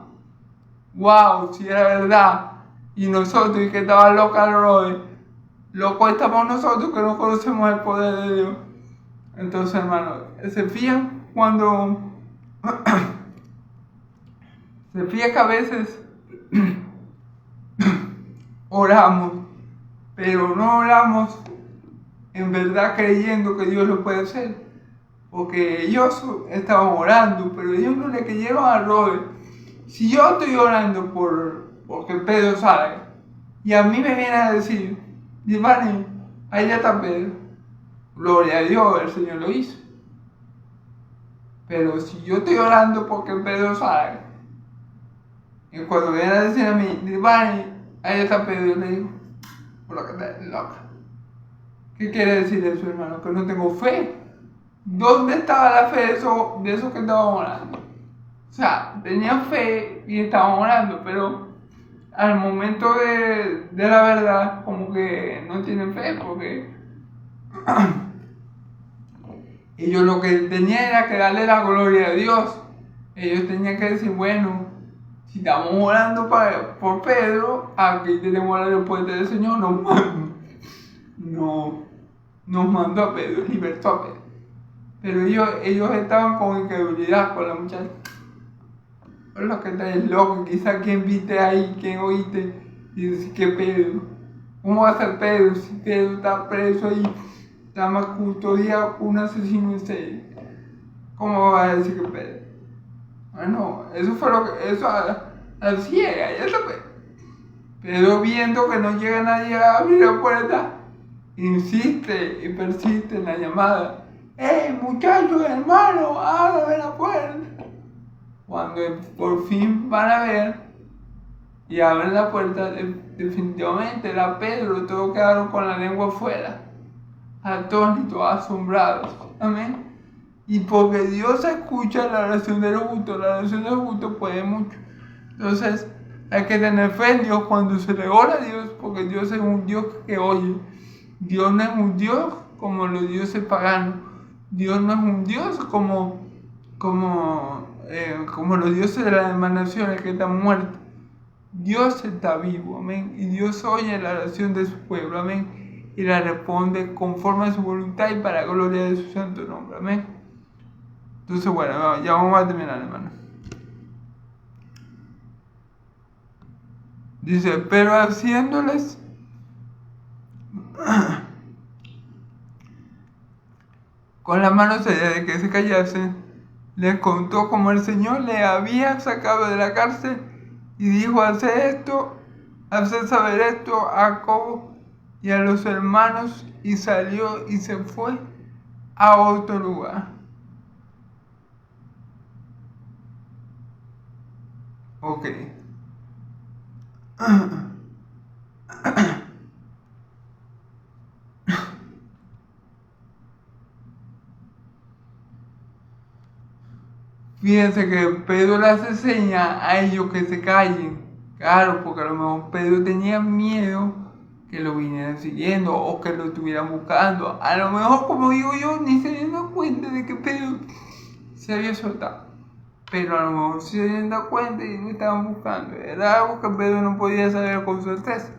Speaker 1: Wow, si era verdad. Y nosotros, y que estaba loca el Robert, loco estamos nosotros que no conocemos el poder de Dios. Entonces, hermano, se fijan cuando se fija que a veces oramos, pero no oramos en verdad creyendo que Dios lo puede hacer. Porque ellos estaban orando, pero ellos no le creyeron a Robert. Si yo estoy orando porque Pedro salga, y a mí me viene a decir, Divani, ahí ya está Pedro, gloria a Dios, el Señor lo hizo. Pero si yo estoy orando porque Pedro salga, y cuando viene a decir a mí, Divani, ahí está Pedro, yo le digo, por lo que está loca, ¿Qué quiere decir eso, hermano? Que no tengo fe. ¿Dónde estaba la fe de eso que estaban orando? O sea, tenían fe y estaban orando, pero al momento de la verdad, como que no tienen fe, porque ellos lo que tenían era que darle la gloria a Dios. Ellos tenían que decir, bueno, si estamos orando por Pedro, aquí tenemos la respuesta del Señor, nos mandó a Pedro, libertó a Pedro. Pero ellos estaban con incredulidad con la muchacha. Pero lo que está es loco, quizá quien viste ahí, quien oíste, y dice que Pedro, ¿cómo va a ser Pedro si Pedro está preso ahí, está más custodiado por un asesino en serie? ¿Cómo va a decir que Pedro? Bueno, eso fue lo que, eso a ciega, ya sabes. Pero viendo que no llega nadie a abrir la puerta, insiste y persiste en la llamada. ¡Hey, muchachos, hermano, ábrame la puerta! Cuando por fin van a ver y abren la puerta, definitivamente era Pedro, todos quedaron con la lengua afuera, atónitos, asombrados. Amén. Y porque Dios escucha la oración del justo, la oración del justo puede mucho. Entonces, hay que tener fe en Dios cuando se le ora a Dios, porque Dios es un Dios que oye. Dios no es un Dios como los dioses paganos. Dios no es un Dios como los dioses de las demás naciones que están muertos. Dios está vivo, amén. Y Dios oye la oración de su pueblo, amén. Y la responde conforme a su voluntad y para la gloria de su santo nombre, amén. Entonces, bueno, ya vamos a terminar, hermano. Dice, pero haciéndoles con la mano seria de que se callasen, les contó cómo el Señor le había sacado de la cárcel y dijo, haced saber esto a Jacobo y a los hermanos, y salió y se fue a otro lugar. Ok. Fíjense que Pedro le hace señas a ellos que se callen. Claro, porque a lo mejor Pedro tenía miedo que lo vinieran siguiendo o que lo estuvieran buscando. A lo mejor, como digo yo, ni se dieron cuenta de que Pedro se había soltado. Pero a lo mejor se habían dado cuenta y lo estaban buscando. Era algo que Pedro no podía saber con certeza.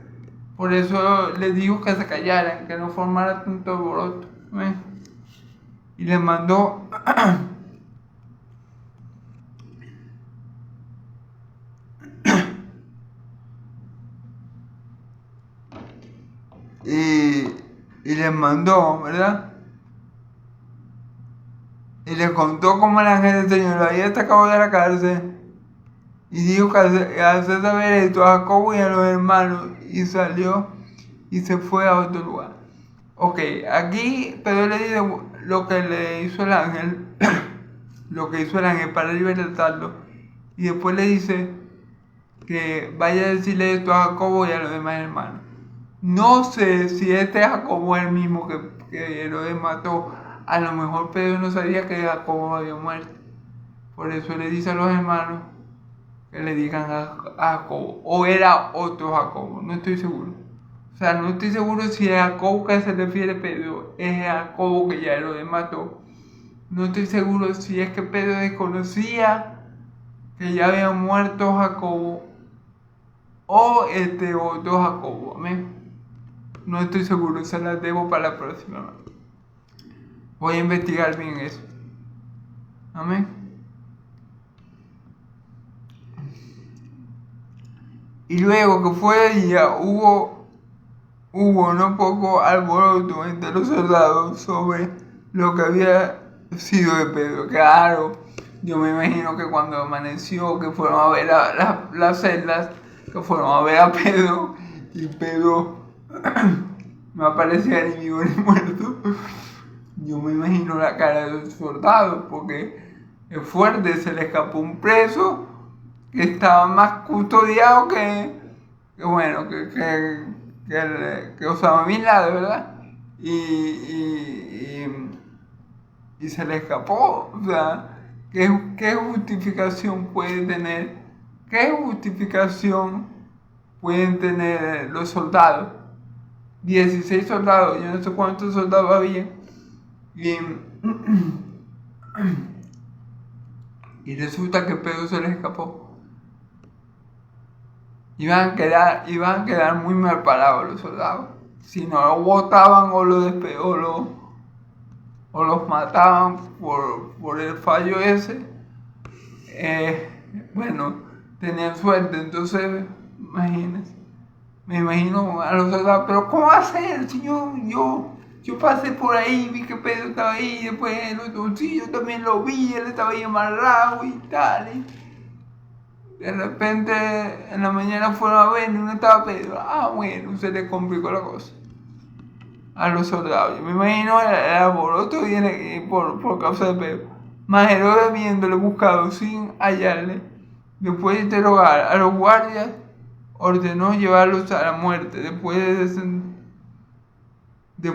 Speaker 1: Por eso les dijo que se callaran, que no formaran tanto alboroto. Y les mandó y les mandó, ¿verdad? Y les contó cómo el ángel del Señor lo había sacado de la cárcel. Y dijo que hacer saber esto a Jacobo y a los hermanos. Y salió y se fue a otro lugar. Ok, aquí Pedro le dice lo que le hizo el ángel. Lo que hizo el ángel para libertarlo. Y después le dice que vaya a decirle esto a Jacobo y a los demás hermanos. No sé si este Jacobo es el mismo que Herodes mató. A lo mejor Pedro no sabía que Jacobo había muerto. Por eso le dice a los hermanos que le digan a Jacobo. O era otro Jacobo, no estoy seguro. O sea, no estoy seguro si es Jacobo que se refiere Pedro es Jacobo que ya Herodes mató. No estoy seguro si es que Pedro desconocía que ya había muerto Jacobo o este otro Jacobo. Amén. No estoy seguro, se las debo para la próxima. Voy a investigar bien eso. Amén. Y luego que fue de día, hubo no poco alboroto entre los soldados sobre lo que había sido de Pedro. Claro, yo me imagino que cuando amaneció, que fueron a ver las celdas, que fueron a ver a Pedro, y Pedro no aparecía ni vivo ni muerto. Yo me imagino la cara de los soldados, porque es fuerte, se le escapó un preso que estaba más custodiado que Osama Bin Laden, ¿verdad? y, y se le escapó. O sea, ¿qué justificación puede tener? ¿Qué justificación pueden tener los soldados? 16 soldados, yo no sé cuántos soldados había. Y, y resulta que Pedro se les escapó. Iban a quedar muy mal parados los soldados. Si no lo botaban o o los mataban por el fallo ese, bueno, tenían suerte. Entonces, imagínense, me imagino a los soldados, pero ¿cómo va a ser, señor? Yo pasé por ahí, vi que Pedro estaba ahí, después el otro, sí, yo también lo vi, él estaba ahí amarrado y tal. Y de repente, en la mañana fueron a ver y no estaba Pedro. Ah, bueno, se le complicó la cosa a los soldados. Yo me imagino el alboroto viene por causa de Pedro. Mas Herodes, habiéndole buscado sin hallarle, después de interrogar a los guardias, ordenó llevarlos a la muerte. Después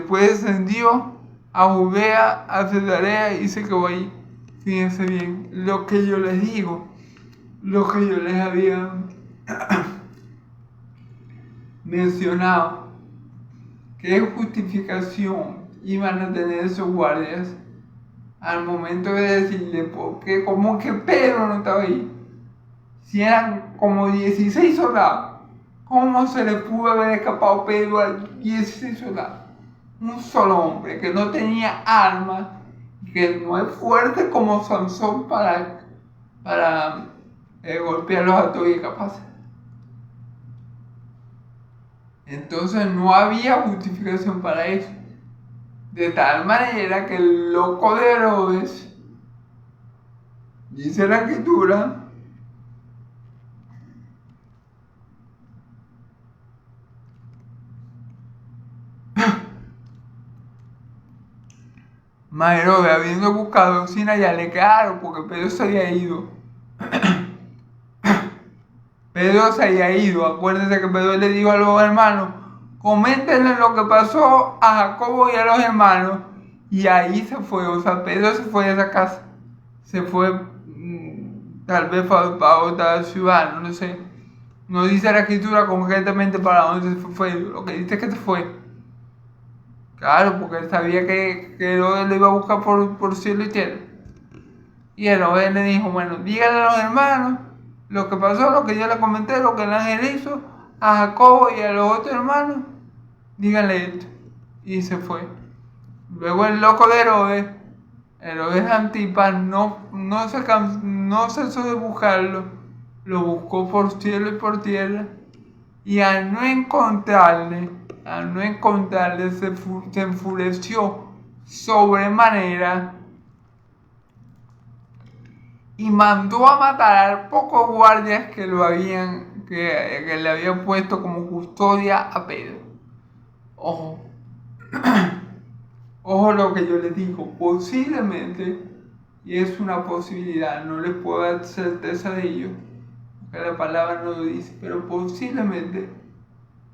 Speaker 1: descendió a Judea, a Cesarea y se quedó ahí. Fíjense bien, lo que yo les digo, lo que yo les había mencionado, ¿qué justificación iban a tener esos guardias al momento de decirle, porque como que Pedro no estaba ahí? Si eran como 16 soldados, ¿cómo se le pudo haber escapado Pedro a 16 soldados? Un solo hombre que no tenía armas, que no es fuerte como Sansón para golpearlos a todos y capaces. Entonces no había justificación para eso. De tal manera que el loco de Herodes, dice la escritura, mas Herodes, habiendo buscado sin hallarle, claro, porque Pedro se había ido. Pedro se había ido. Acuérdense que Pedro le dijo a los hermanos, coméntenle lo que pasó a Jacobo y a los hermanos. Y ahí se fue, o sea, Pedro se fue de esa casa. Se fue, tal vez para otra ciudad, no sé. No dice la escritura concretamente para dónde se fue. Lo que dice es que se fue. Claro, porque él sabía que Herodes lo iba a buscar por cielo y tierra. Y Herodes le dijo, bueno, díganle a los hermanos lo que pasó, lo que yo le comenté, lo que el ángel hizo a Jacobo y a los otros hermanos, díganle esto. Y se fue. Luego el loco de Herodes Antipas, no cesó de buscarlo, lo buscó por cielo y por tierra, y al no encontrarle se enfureció sobremanera y mandó a matar a pocos guardias que le habían puesto como custodia a Pedro. Ojo, ojo lo que yo les digo, posiblemente, y es una posibilidad, no les puedo dar certeza de ello, porque la palabra no lo dice, pero posiblemente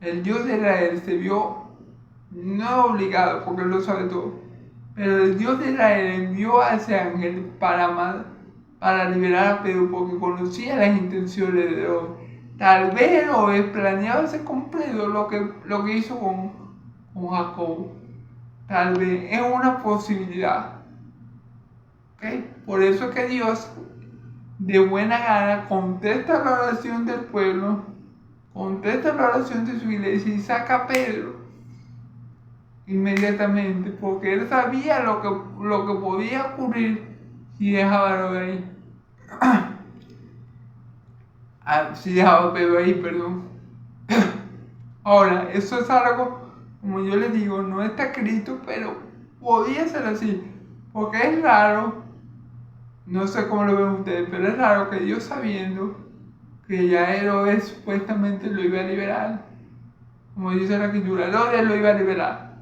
Speaker 1: el Dios de Israel se vio no obligado, porque él lo sabe todo, pero el Dios de Israel envió a ese ángel para liberar a Pedro, porque conocía las intenciones de Herodes. Tal vez Herodes planeaba hacer con Pedro lo que hizo con Jacob. Tal vez es una posibilidad. ¿Okay? Por eso es que Dios, de buena gana, contesta la oración del pueblo, contesta la oración de su iglesia y saca a Pedro inmediatamente, porque él sabía lo que podía ocurrir si dejaba a Herodes ahí. Si dejaba a Pedro ahí, perdón. Ahora, eso es algo, como yo les digo, no está escrito, pero podía ser así, porque es raro, no sé cómo lo ven ustedes, pero es raro que Dios, sabiendo que ya Herodes supuestamente lo iba a liberar, como dice la escritura, Herodes lo iba a liberar,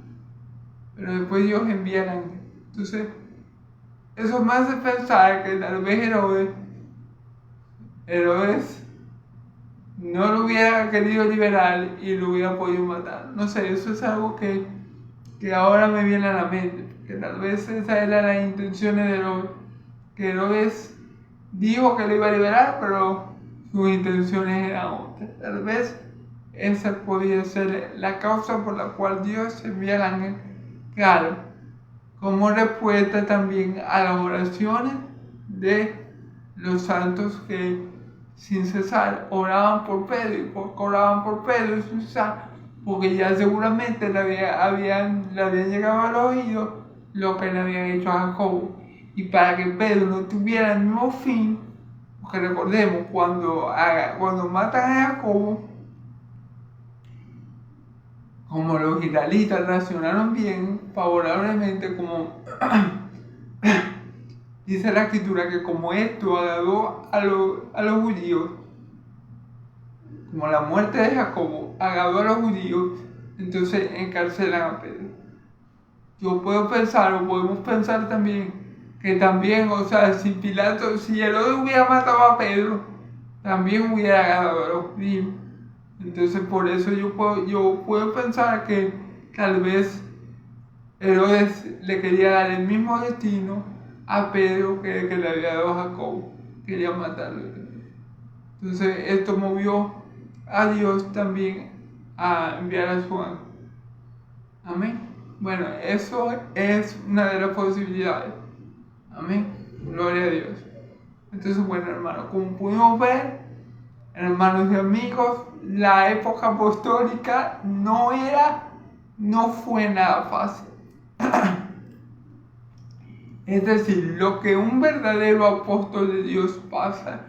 Speaker 1: pero después Dios envía al ángel. Entonces, eso me hace pensar que tal vez Herodes no lo hubiera querido liberar y lo hubiera podido matar. No sé, eso es algo que que ahora me viene a la mente, que tal vez esas eran las intenciones de Herodes, que Herodes dijo que lo iba a liberar, pero sus intenciones eran otras. Tal vez esa podía ser la causa por la cual Dios envía al ángel. Claro, como respuesta también a las oraciones de los santos que sin cesar oraban por Pedro, y oraban por Pedro sin cesar, porque ya seguramente le habían llegado al oído lo que le habían hecho a Jacobo. Y para que Pedro no tuviera el mismo fin, porque recordemos, cuando matan a Jacobo, como los israelitas reaccionaron bien, favorablemente, como dice la escritura, que como esto agradó a los judíos, como la muerte de Jacobo agradó a los judíos, entonces encarcelan a Pedro. Yo puedo pensar, o podemos pensar también, que también, o sea, si Herodes hubiera matado a Pedro, también hubiera agradado a los judíos. Entonces por eso yo puedo pensar que tal vez Herodes le quería dar el mismo destino a Pedro que le había dado a Jacobo. Quería matarlo. Entonces esto movió a Dios también a enviar a su ángel. Amén. Bueno, eso es una de las posibilidades. Amén. Gloria a Dios. Entonces, bueno, hermanos, como pudimos ver, hermanos y amigos, la época apostólica no fue nada fácil. Es decir, lo que un verdadero apóstol de Dios pasa,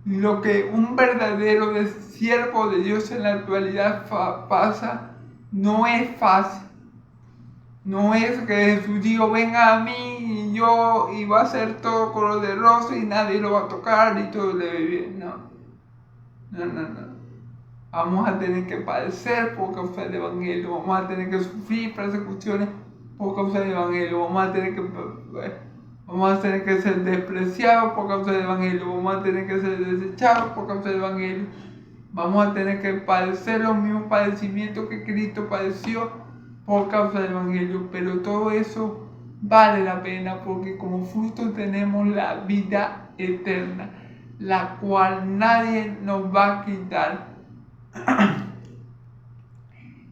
Speaker 1: lo que un verdadero siervo de Dios en la actualidad pasa, no es fácil. No es que Jesús dijo, venga a mí y va a ser todo color de rosa y nadie lo va a tocar y todo le va bien. No. Vamos a tener que padecer por causa del Evangelio, vamos a tener que sufrir persecuciones por causa del Evangelio, vamos a tener que ser despreciados por causa del Evangelio, vamos a tener que ser desechados por causa del Evangelio, vamos a tener que padecer los mismos padecimientos que Cristo padeció por causa del Evangelio, pero todo eso vale la pena porque como fruto tenemos la vida eterna, la cual nadie nos va a quitar.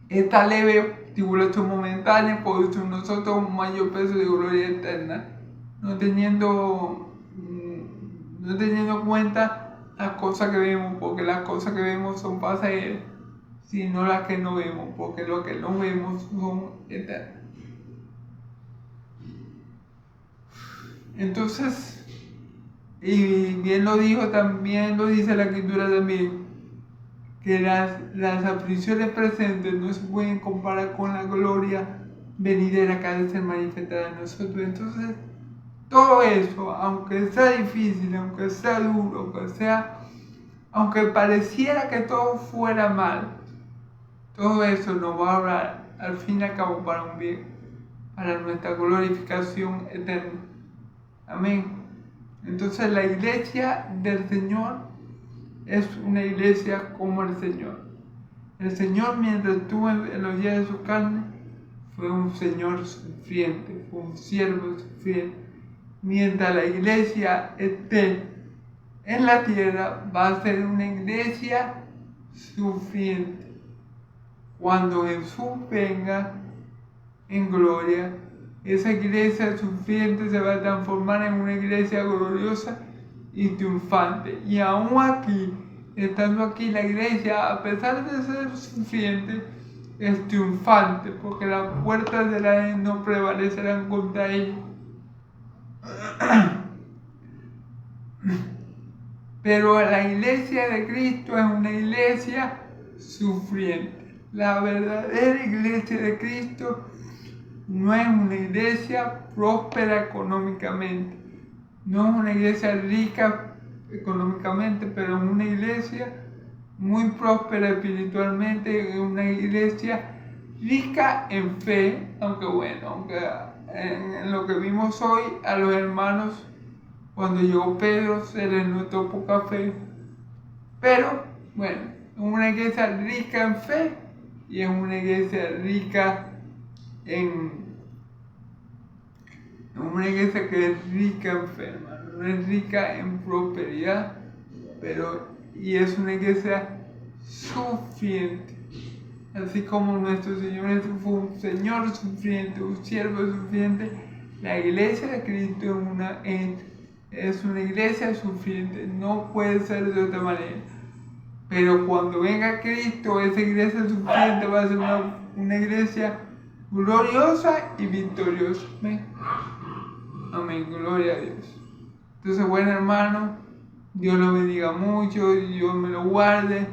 Speaker 1: Esta leve tribulación momentánea produce en nosotros un mayor peso de gloria eterna, no teniendo en cuenta las cosas que vemos, porque las cosas que vemos son pasajeras, sino las que no vemos, porque lo que no vemos son eternas. Entonces, y bien lo dijo también, lo dice la escritura también, que las aflicciones presentes no se pueden comparar con la gloria venidera que ha de ser manifestada en nosotros. Entonces, todo eso, aunque sea difícil, aunque sea duro, aunque pareciera que todo fuera mal, todo eso nos va a hablar al fin y al cabo para un bien, para nuestra glorificación eterna. Amén. Entonces la iglesia del Señor es una iglesia como el Señor. El Señor, mientras estuvo en los días de su carne, fue un Señor sufriente, fue un siervo sufriente. Mientras la iglesia esté en la tierra, va a ser una iglesia sufriente. Cuando Jesús venga en gloria, esa iglesia sufriente se va a transformar en una iglesia gloriosa y triunfante. Y aún aquí, estando aquí, la iglesia, a pesar de ser sufriente, es triunfante, porque las puertas de la Hades no prevalecerán contra ella. Pero la iglesia de Cristo es una iglesia sufriente. La verdadera iglesia de Cristo no es una iglesia próspera económicamente, no es una iglesia rica económicamente, pero es una iglesia muy próspera espiritualmente, es una iglesia rica en fe, aunque en lo que vimos hoy a los hermanos, cuando llegó Pedro se les notó poca fe, pero bueno, es una iglesia rica en fe y es una iglesia rica en una iglesia que es rica en fe, hermano, no es rica en prosperidad, y es una iglesia sufriente. Así como nuestro Señor fue un Señor sufriente, un siervo sufriente, la iglesia de Cristo es una iglesia sufriente, no puede ser de otra manera. Pero cuando venga Cristo, esa iglesia sufriente va a ser una iglesia gloriosa y victoriosa. Amén. Amén, gloria a Dios. Entonces, bueno, hermano, Dios lo bendiga mucho, Dios me lo guarde.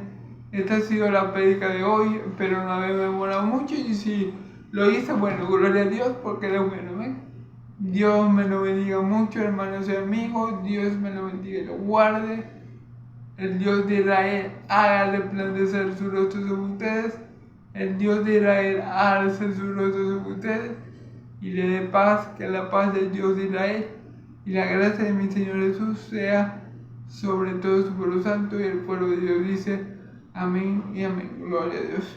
Speaker 1: Esta ha sido la prédica de hoy, espero no haberme demorado mucho, y si lo hice, bueno, gloria a Dios porque Él es bueno, ¿ven? Dios me lo bendiga mucho, hermanos y amigos, Dios me lo bendiga y lo guarde. El Dios de Israel haga resplandecer su rostro sobre ustedes, el Dios de Israel haga alzar su rostro sobre ustedes, y le dé paz, que la paz del Dios de Israel y la gracia de mi Señor Jesús sea sobre todo su pueblo santo, y el pueblo de Dios dice amén y amén. Gloria a Dios.